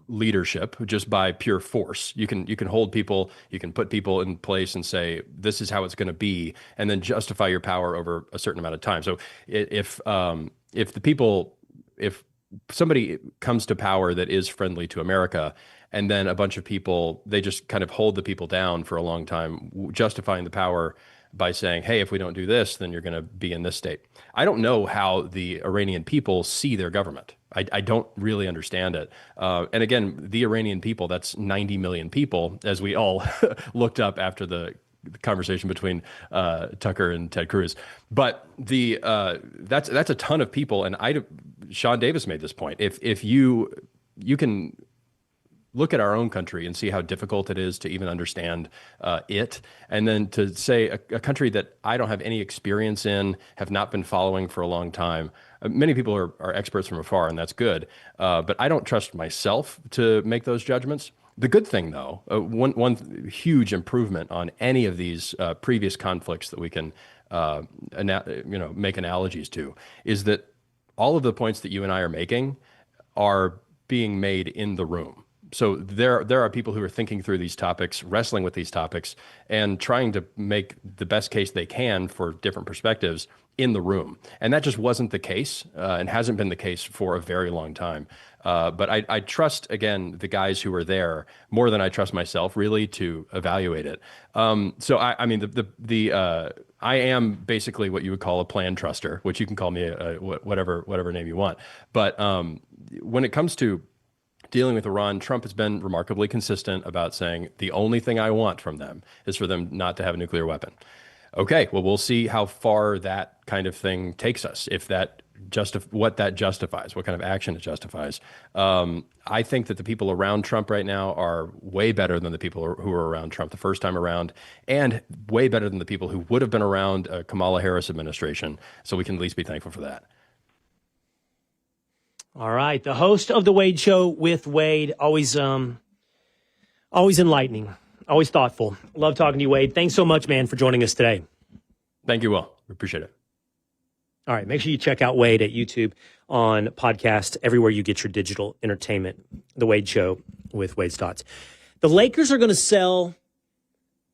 leadership just by pure force. You can hold people, you can put people in place and say, this is how it's going to be, and then justify your power over a certain amount of time. So if somebody comes to power that is friendly to America, and then a bunch of people, they just kind of hold the people down for a long time, justifying the power by saying, hey, if we don't do this, then you're going to be in this state. I don't know how the Iranian people see their government. I don't really understand it. And again, the Iranian people, that's 90 million people, as we all looked up after the conversation between Tucker and Ted Cruz. But that's a ton of people. And Sean Davis made this point. If you can look at our own country and see how difficult it is to even understand it. And then to say a country that I don't have any experience in, have not been following for a long time. Many people are experts from afar, and that's good. But I don't trust myself to make those judgments. The good thing, though, one huge improvement on any of these previous conflicts that we can make analogies to, is that all of the points that you and I are making are being made in the room. So there are people who are thinking through these topics, wrestling with these topics, and trying to make the best case they can for different perspectives in the room. And that just wasn't the case and hasn't been the case for a very long time. But I trust, again, the guys who are there more than I trust myself, really, to evaluate it. So I mean, I am basically what you would call a plan truster, which you can call me whatever name you want. But when it comes to dealing with Iran, Trump has been remarkably consistent about saying the only thing I want from them is for them not to have a nuclear weapon. Okay, well, we'll see how far that kind of thing takes us, if that what that justifies, what kind of action it justifies. I think that the people around Trump right now are way better than the people who were around Trump the first time around, and way better than the people who would have been around a Kamala Harris administration. So we can at least be thankful for that. All right. The host of The Wade Show with Wade, always enlightening, always thoughtful. Love talking to you, Wade. Thanks so much, man, for joining us today. Thank you, Will. We appreciate it. All right. Make sure you check out Wade at YouTube, on podcast, everywhere you get your digital entertainment. The Wade Show with Wade Stotts. The Lakers are going to sell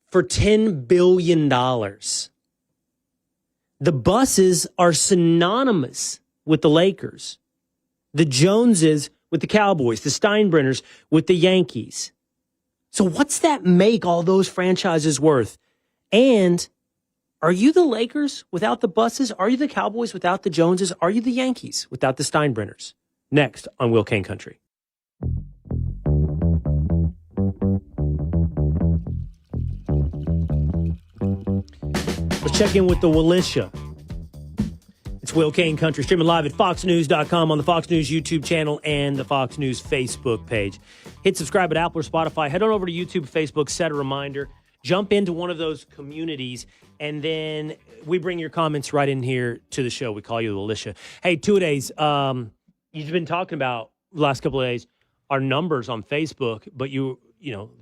for $10 billion. The buses are synonymous with the Lakers. The Joneses with the Cowboys, the Steinbrenners with the Yankees. So what's that make all those franchises worth? And are you the Lakers without the buses? Are you the Cowboys without the Joneses? Are you the Yankees without the Steinbrenners? Next on Will Cain Country. Let's check in with the Willisha. It's Will Cain Country, streaming live at foxnews.com, on the Fox News YouTube channel and the Fox News Facebook page. Hit subscribe at Apple or Spotify. Head on over to YouTube, Facebook, set a reminder. Jump into one of those communities, and then we bring your comments right in here to the show. We call you the Alicia. Hey, 2 days. You've been talking about the last couple of days our numbers on Facebook, but you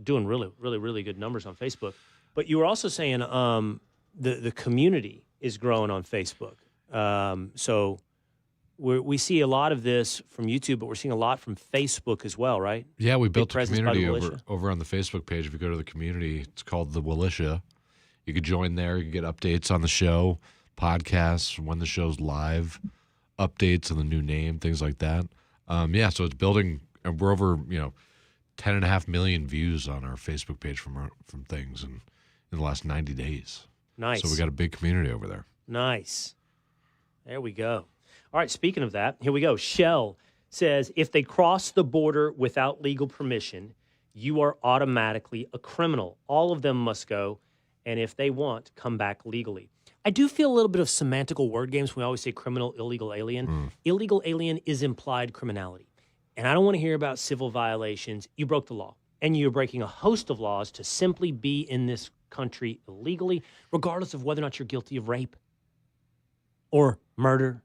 doing really good numbers on Facebook. But you were also saying the community is growing on Facebook. So we see a lot of this from YouTube, but we're seeing a lot from Facebook as well, right? Yeah, we built a community over on the Facebook page. If you go to the community, it's called the Willisha. You could join there. You can get updates on the show, podcasts, when the show's live, updates on the new name, things like that. So it's building, and we're over 10.5 million views on our Facebook page from things in the last 90 days. Nice. So we got a big community over there. Nice. There we go. All right, speaking of that, here we go. Shell says, if they cross the border without legal permission, you are automatically a criminal. All of them must go, and if they want, come back legally. I do feel a little bit of semantical word games when we always say criminal, illegal alien. Illegal alien is implied criminality. And I don't want to hear about civil violations. You broke the law. And you're breaking a host of laws to simply be in this country illegally, regardless of whether or not you're guilty of rape or murder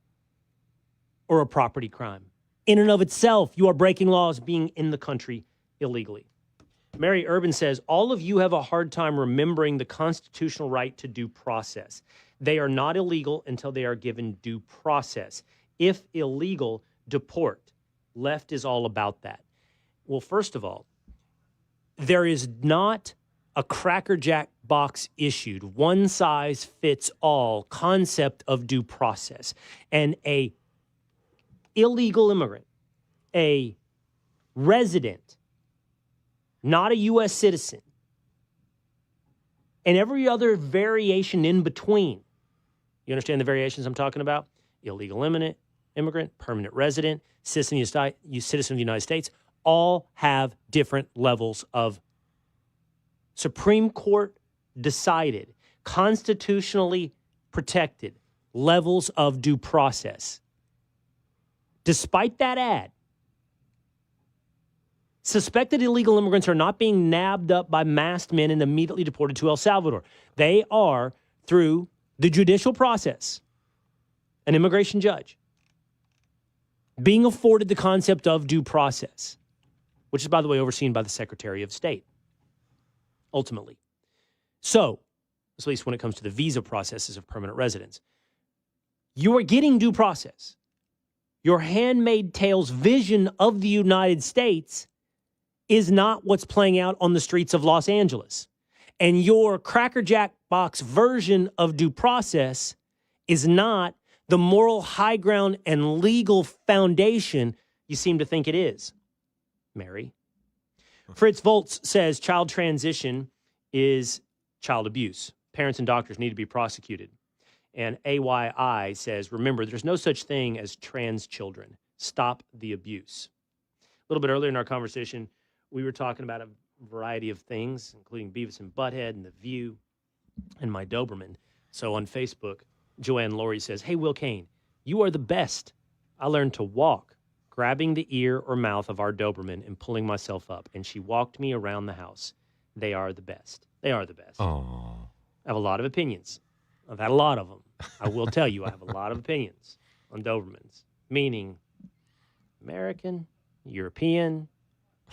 or a property crime. In and of itself, you are breaking laws being in the country illegally. Mary Urban says, all of you have a hard time remembering the constitutional right to due process. They are not illegal until they are given due process. If illegal, deport. Left is all about that. Well, first of all, there is not a crackerjack box issued, one size fits all concept of due process. And a illegal immigrant, a resident, not a U.S. citizen, and every other variation in between. You understand the variations I'm talking about? Illegal immigrant, permanent resident, citizen of the United States, all have different levels of Supreme Court decided, constitutionally protected levels of due process. Despite that ad, suspected illegal immigrants are not being nabbed up by masked men and immediately deported to El Salvador. They are, through the judicial process, an immigration judge, being afforded the concept of due process, which is, by the way, overseen by the Secretary of State, ultimately. So, at least when it comes to the visa processes of permanent residents, you are getting due process. Your Handmaid's Tale's vision of the United States is not what's playing out on the streets of Los Angeles. And your crackerjack box version of due process is not the moral high ground and legal foundation you seem to think it is, Mary. Fritz Volz says child transition is child abuse. Parents and doctors need to be prosecuted. And AYI says, remember, there's no such thing as trans children. Stop the abuse. A little bit earlier in our conversation, we were talking about a variety of things, including Beavis and Butthead and The View and my Doberman. So on Facebook, Joanne Laurie says, hey, Will Cain, you are the best. I learned to walk, grabbing the ear or mouth of our Doberman and pulling myself up. And she walked me around the house. They are the best. They are the best. Oh. I have a lot of opinions. I've had a lot of them. I will tell you, I have a lot of opinions on Dobermans, meaning American, European,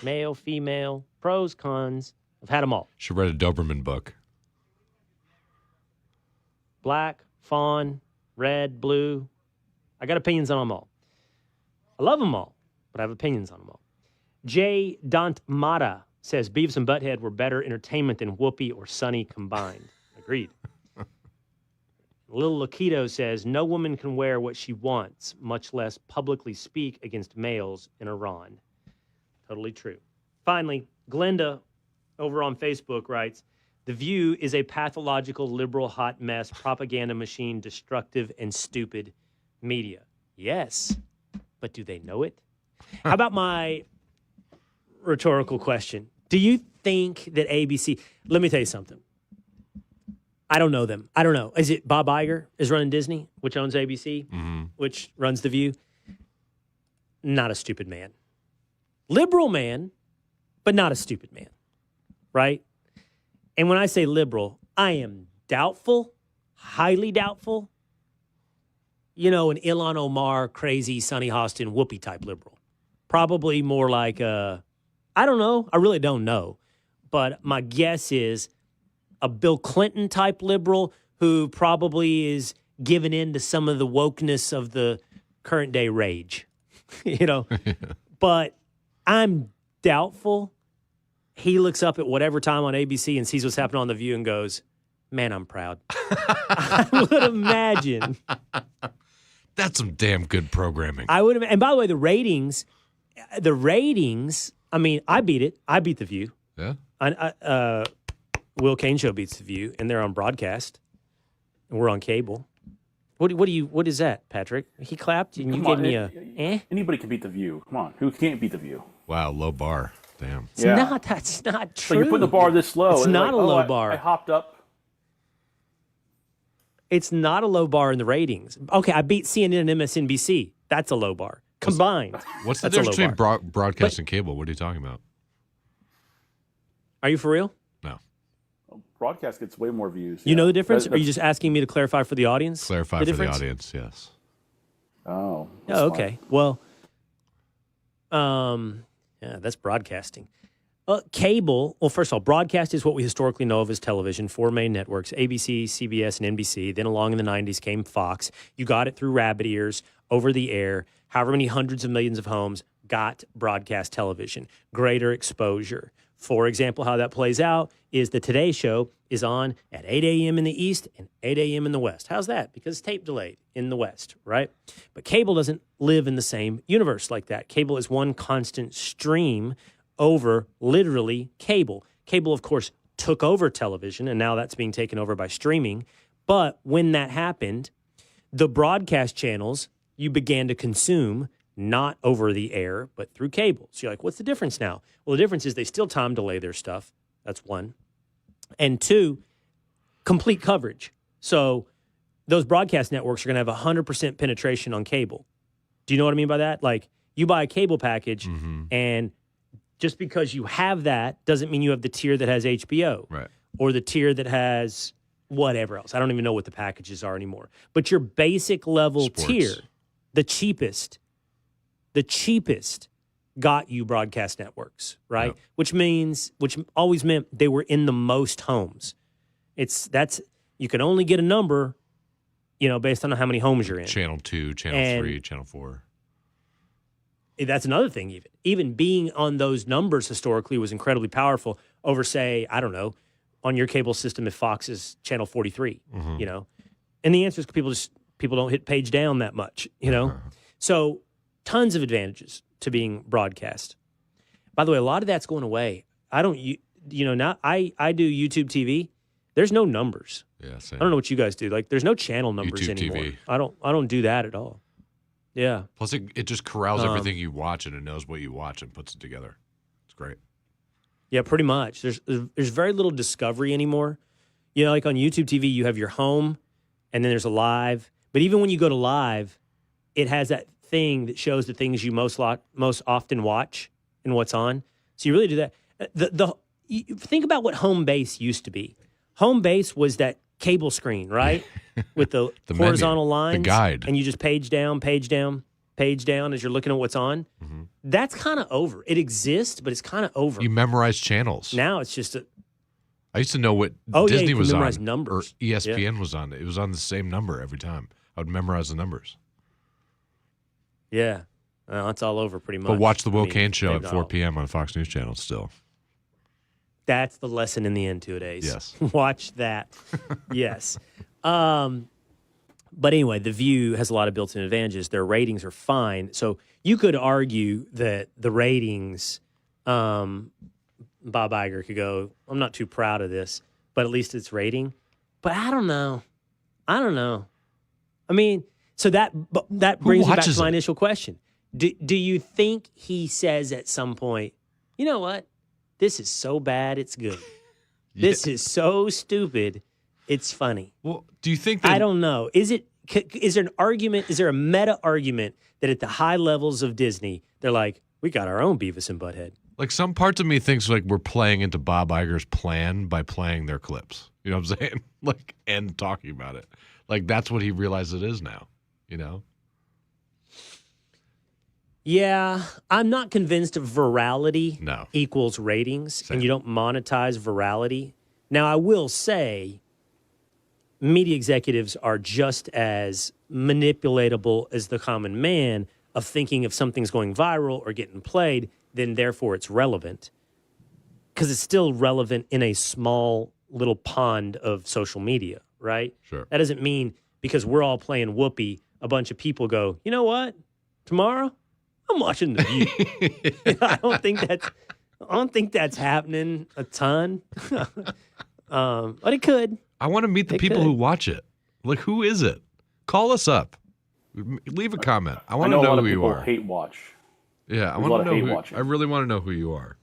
male, female, pros, cons. I've had them all. Should read a Doberman book. Black, fawn, red, blue. I got opinions on them all. I love them all, but I have opinions on them all. J. Dantmata says Beavis and Butthead were better entertainment than Whoopi or Sunny combined. Agreed. Lil Lakito says no woman can wear what she wants, much less publicly speak against males in Iran. Totally true. Finally, Glenda over on Facebook writes, The View is a pathological, liberal, hot mess, propaganda machine, destructive and stupid media. Yes, but do they know it? How about my rhetorical question? Do you think that ABC, let me tell you something. I don't know them. I don't know. Is it Bob Iger is running Disney, which owns ABC, which runs The View? Not a stupid man. Liberal man, but not a stupid man, right? And when I say liberal, I am doubtful, highly doubtful, you know, an Ilhan Omar, crazy, Sonny Hostin, Whoopi type liberal. Probably more like I don't know. I really don't know. But my guess is a Bill Clinton type liberal who probably is giving in to some of the wokeness of the current day rage, you know. But I'm doubtful he looks up at whatever time on ABC and sees what's happening on The View and goes, man, I'm proud. I would imagine. That's some damn good programming. I would. And by the way, the ratings, I mean, I beat it. I beat The View. Yeah. Will Cain Show beats The View, and they're on broadcast, and we're on cable. What is that, Patrick? He clapped, and you gave me a eh? Anybody can beat The View. Come on, who can't beat The View? Wow, low bar. Damn. That's not true. So you put the bar this low. It's not a low bar. I hopped up. It's not a low bar in the ratings. Okay, I beat CNN and MSNBC. That's a low bar. Combined. What's the that's difference between broadcast and cable? What are you talking about? Are you for real? No. Broadcast gets way more views. You know the difference? Or are you just asking me to clarify for the audience? Clarify for the audience, yes. Oh. Okay. Well, yeah, that's broadcasting. Cable, well, first of all, broadcast is what we historically know of as television, 4 main networks, ABC, CBS, and NBC. Then along in the 90s came Fox. You got it through rabbit ears, over the air. However many hundreds of millions of homes got broadcast television. Greater exposure. For example, how that plays out is the Today Show is on at 8 a.m. in the East and 8 a.m. in the West. How's that? Because it's tape delayed in the West, right? But cable doesn't live in the same universe like that. Cable is one constant stream over literally cable. Cable, of course, took over television, and now that's being taken over by streaming. But when that happened, the broadcast channels you began to consume not over the air, but through cable. So you're like, what's the difference now? Well, the difference is they still time delay their stuff. That's one. And two, complete coverage. So those broadcast networks are going to have 100% penetration on cable. Do you know what I mean by that? Like, you buy a cable package, and just because you have that doesn't mean you have the tier that has HBO. Right. Or the tier that has whatever else. I don't even know what the packages are anymore. But your basic level tier, the cheapest got you broadcast networks, right? Yep. Which always meant they were in the most homes. You can only get a number, based on how many homes you're in. Channel 2, Channel 3, Channel 4. That's another thing even being on those numbers historically was incredibly powerful over, say, I don't know, on your cable system if Fox is channel 43, And the answer is people don't hit page down that much, So tons of advantages to being broadcast. By the way, a lot of that's going away. I don't, now I do YouTube TV. There's no numbers. Yeah, same. I don't know what you guys do. Like, there's no channel numbers YouTube anymore. TV. I don't do that at all. Yeah. Plus, it just corrals everything you watch, and it knows what you watch and puts it together. It's great. Yeah, pretty much. There's very little discovery anymore. Like on YouTube TV, you have your home, and then there's a live. But even when you go to live, it has that thing that shows the things you most often watch and what's on. So you really do that. You think about what home base used to be. Home base was that cable screen, right? With the horizontal menu, lines. the guide. And you just page down as you're looking at what's on. Mm-hmm. That's kind of over. It exists, but it's kind of over. You memorize channels. Now it's just I used to know what Disney was on. Numbers. Or ESPN was on. It was on the same number every time. I would memorize the numbers. Yeah. It's all over pretty much. But watch the Will Cain show at 4 p.m. on Fox News Channel still. That's the lesson in the end, two-a-days. Yes. Watch that. Yes. But anyway, The View has a lot of built-in advantages. Their ratings are fine. So you could argue that the ratings, Bob Iger could go, I'm not too proud of this, but at least it's rating. But I don't know. I mean, so that brings me back to my initial question. Do you think he says at some point, you know what? This is so bad, it's good. This is so stupid, it's funny. Well, do you think that... I don't know. Is there an argument, is there a meta argument that at the high levels of Disney, they're like, we got our own Beavis and Butthead? Like, some parts of me thinks like we're playing into Bob Iger's plan by playing their clips. You know what I'm saying? Like, and talking about it. Like, that's what he realizes it is now, Yeah, I'm not convinced virality equals ratings, Same. and you don't monetize virality. Now, I will say media executives are just as manipulatable as the common man of thinking if something's going viral or getting played, then therefore it's relevant. Because it's still relevant in a small little pond of social media, right? Sure. That doesn't mean because we're all playing whoopee, a bunch of people go, you know what? Tomorrow, I'm watching The View. I don't think that's happening a ton. But it could. I want to meet the people who watch it. Like, who is it? Call us up. Leave a comment. I want to know who you are. Hate watch. Yeah, I want to know. I really want to know who you are.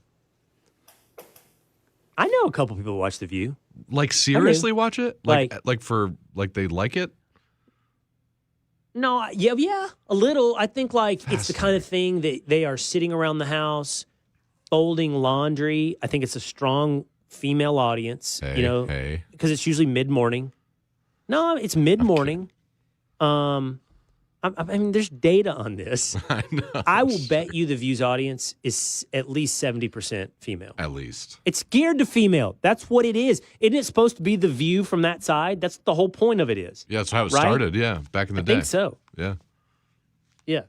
I know a couple people who watch The View. Like seriously watch it? Like they like it? No, yeah, a little. I think like it's the kind of thing that they are sitting around the house folding laundry. I think it's a strong female audience, because it's usually mid-morning. No, it's mid-morning. I mean, there's data on this. I know. I will bet you the Views audience is at least 70% female. At least. It's geared to female. That's what it is. Isn't it supposed to be the View from that side? That's the whole point of it is. Yeah, that's how it started, back in the day. I think so. Yeah. Yeah.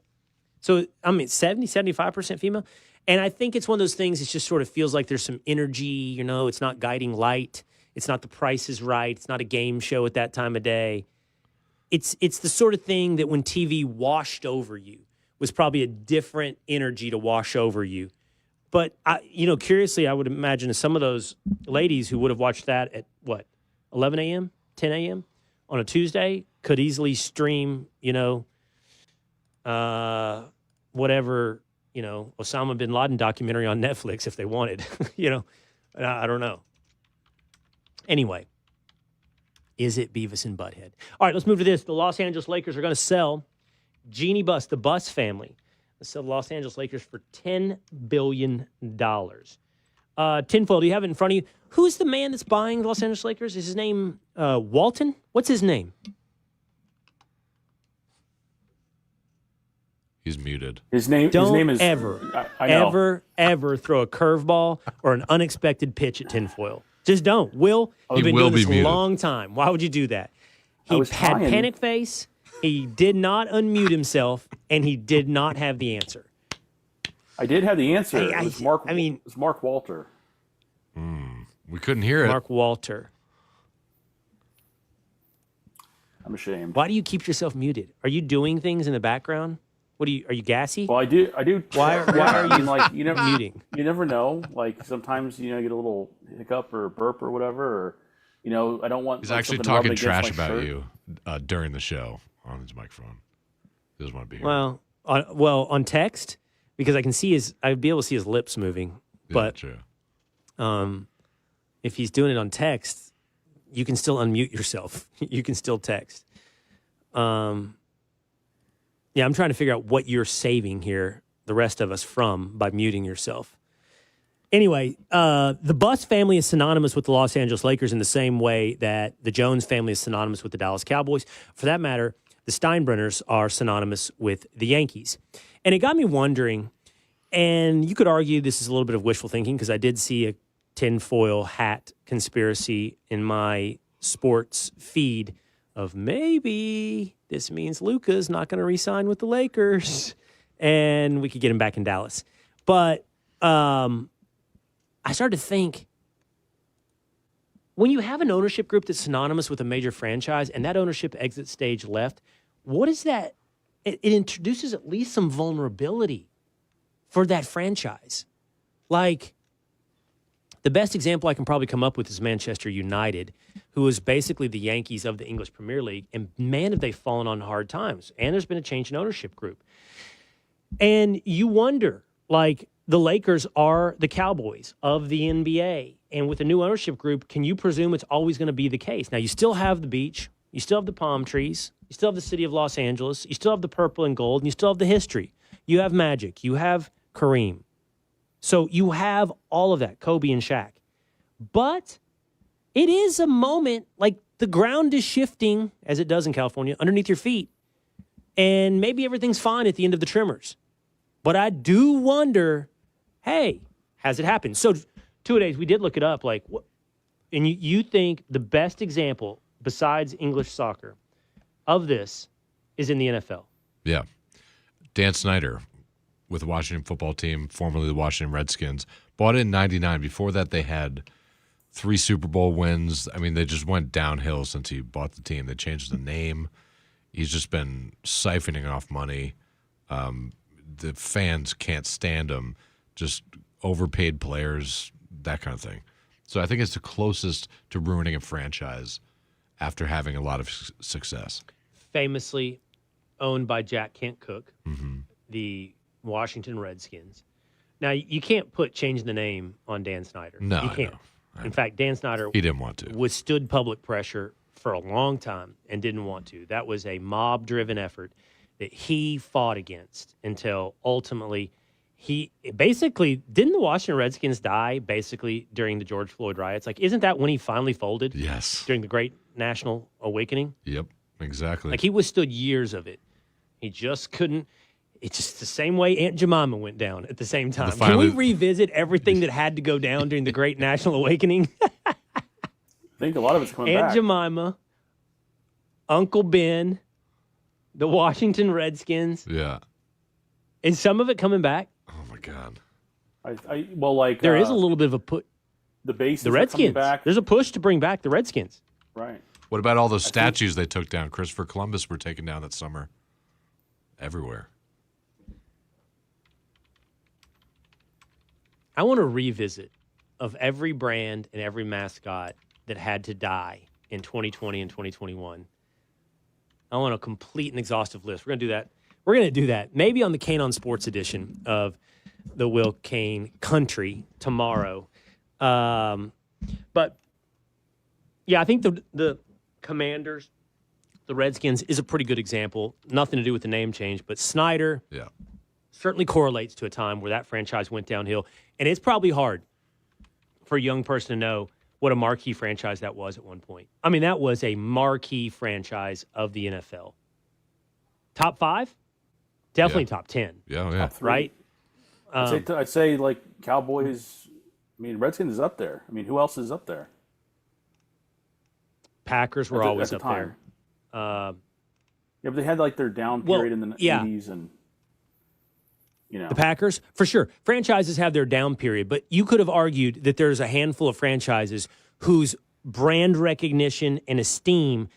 So, I mean, 75% female. And I think it's one of those things, it just sort of feels like there's some energy, it's not guiding light. It's not The Price is Right. It's not a game show at that time of day. It's the sort of thing that when TV washed over you was probably a different energy to wash over you. But, curiously, I would imagine some of those ladies who would have watched that at, 11 a.m., 10 a.m. on a Tuesday could easily stream, whatever, Osama bin Laden documentary on Netflix if they wanted, I don't know. Anyway. Is it Beavis and Butthead? All right, let's move to this. The Los Angeles Lakers are going to sell Jeannie Buss, the Buss family. Let's sell the Los Angeles Lakers for $10 billion. Tinfoil, do you have it in front of you? Who's the man that's buying the Los Angeles Lakers? Is his name Walton? What's his name? He's muted. His name is ever, I know. ever throw a curveball or an unexpected pitch at Tinfoil. Just don't. Will, you've been doing this a long time. Why would you do that? He had panic face. He did not unmute himself, and he did not have the answer. I did have the answer. It was Mark Walter. We couldn't hear it. Mark Walter. I'm ashamed. Why do you keep yourself muted? Are you doing things in the background? Are you gassy? Well, I do. Why are you like you never muting? You never know. Like sometimes you get a little hiccup or burp or whatever. Or I don't want. He's actually talking trash about you during the show on his microphone. He doesn't want to be here. Well, on text because I'd be able to see his lips moving. But true. If he's doing it on text, you can still unmute yourself. You can still text. Yeah, I'm trying to figure out what you're saving here, the rest of us, from by muting yourself. Anyway, the Buss family is synonymous with the Los Angeles Lakers in the same way that the Jones family is synonymous with the Dallas Cowboys. For that matter, the Steinbrenners are synonymous with the Yankees. And it got me wondering, and you could argue this is a little bit of wishful thinking because I did see a tinfoil hat conspiracy in my sports feed of maybe this means Luka's not going to re-sign with the Lakers and we could get him back in Dallas. But I started to think, when you have an ownership group that's synonymous with a major franchise and that ownership exits stage left, what is that? It introduces at least some vulnerability for that franchise. Like, the best example I can probably come up with is Manchester United, who is basically the Yankees of the English Premier League. And man, have they fallen on hard times. And there's been a change in ownership group. And you wonder, like, the Lakers are the Cowboys of the NBA. And with a new ownership group, can you presume it's always going to be the case? Now, you still have the beach. You still have the palm trees. You still have the city of Los Angeles. You still have the purple and gold. And you still have the history. You have Magic. You have Kareem. So you have all of that, Kobe and Shaq. But it is a moment, like the ground is shifting, as it does in California, underneath your feet. And maybe everything's fine at the end of the trimmers. But I do wonder, hey, has it happened? So, two-a-days, we did look it up. Like, what, and you think the best example, besides English soccer, of this is in the NFL? Yeah. Dan Snyder, with the Washington football team, formerly the Washington Redskins, bought it in 99. Before that, they had 3 Super Bowl wins. I mean, they just went downhill since he bought the team. They changed the name. He's just been siphoning off money. The fans can't stand him. Just overpaid players, that kind of thing. So I think it's the closest to ruining a franchise after having a lot of success. Famously owned by Jack Kent Cooke, the Washington Redskins. Now, you can't put changing the name on Dan Snyder. No, you can't. In fact, Dan Snyder He didn't want to. withstood public pressure for a long time and didn't want to. That was a mob-driven effort that he fought against until ultimately didn't the Washington Redskins die basically during the George Floyd riots? Like, isn't that when he finally folded? Yes. During the Great National Awakening? Yep, exactly. Like, he withstood years of it. He just couldn't. It's just the same way Aunt Jemima went down at the same time. Can we revisit everything that had to go down during the Great National Awakening? I think a lot of it's coming Aunt back. Jemima, Uncle Ben, the Washington Redskins. Yeah. Is some of it coming back? Oh, my God. There is a little bit of a put. The bases The are coming Redskins. back. There's a push to bring back the Redskins. Right. What about all those statues they took down? Christopher Columbus were taken down that summer. Everywhere. I want a revisit of every brand and every mascot that had to die in 2020 and 2021. I want a complete and exhaustive list. We're going to do that. We're going to do that maybe on the Cain on Sports edition of the Will Cain Country tomorrow. But, yeah, I think the Commanders, the Redskins, is a pretty good example. Nothing to do with the name change, but Snyder certainly correlates to a time where that franchise went downhill. And it's probably hard for a young person to know what a marquee franchise that was at one point. I mean, that was a marquee franchise of the NFL. Top 5? Definitely top 10. Yeah, yeah. Top 3. Right? I'd say like Cowboys. I mean, Redskins is up there. I mean, who else is up there? Packers were always up there. Yeah, but they had like their down period in the 80s and, you know. The Packers, for sure. Franchises have their down period, but you could have argued that there's a handful of franchises whose brand recognition and esteem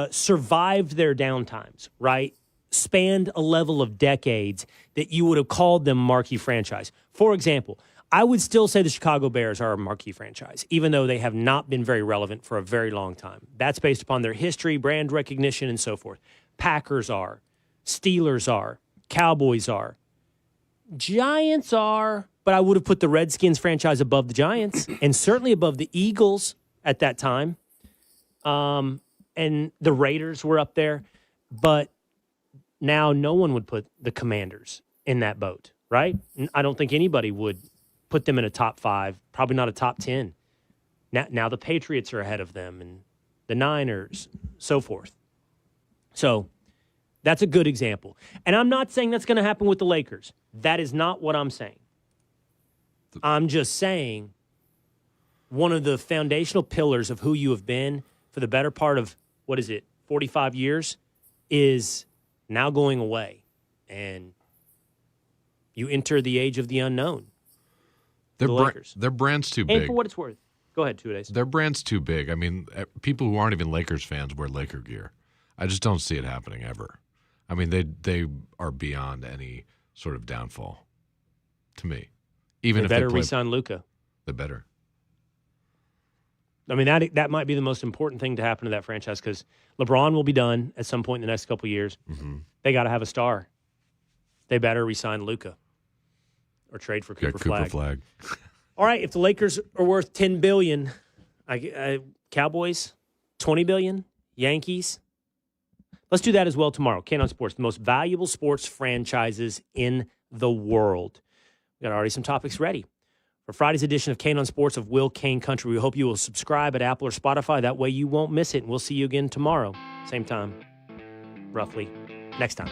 survived their downtimes, right? Spanned a level of decades that you would have called them marquee franchise. For example, I would still say the Chicago Bears are a marquee franchise, even though they have not been very relevant for a very long time. That's based upon their history, brand recognition, and so forth. Packers are. Steelers are. Cowboys are. Giants are, but I would have put the Redskins franchise above the Giants and certainly above the Eagles at that time. And the Raiders were up there, but now no one would put the Commanders in that boat, right? I don't think anybody would put them in a top 5, probably not a top 10. Now the Patriots are ahead of them and the Niners, so forth. So that's a good example. And I'm not saying that's going to happen with the Lakers. That is not what I'm saying. I'm just saying one of the foundational pillars of who you have been for the better part of, 45 years is now going away. And you enter the age of the unknown. Their brand's too big. And for what it's worth. Go ahead, 2 days. Their brand's too big. I mean, people who aren't even Lakers fans wear Laker gear. I just don't see it happening ever. I mean, they are beyond any sort of downfall to me. Even if they better re-sign Luka. They better. I mean, that might be the most important thing to happen to that franchise because LeBron will be done at some point in the next couple of years. Mm-hmm. They got to have a star. They better re-sign Luka or trade for Cooper Flag. All right, if the Lakers are worth $10 billion, Cowboys, $20 billion, Yankees. Let's do that as well tomorrow. Cain on Sports, the most valuable sports franchises in the world. We got already some topics ready. For Friday's edition of Cain on Sports of Will Cain Country, we hope you will subscribe at Apple or Spotify. That way you won't miss it. And we'll see you again tomorrow. Same time, roughly, next time.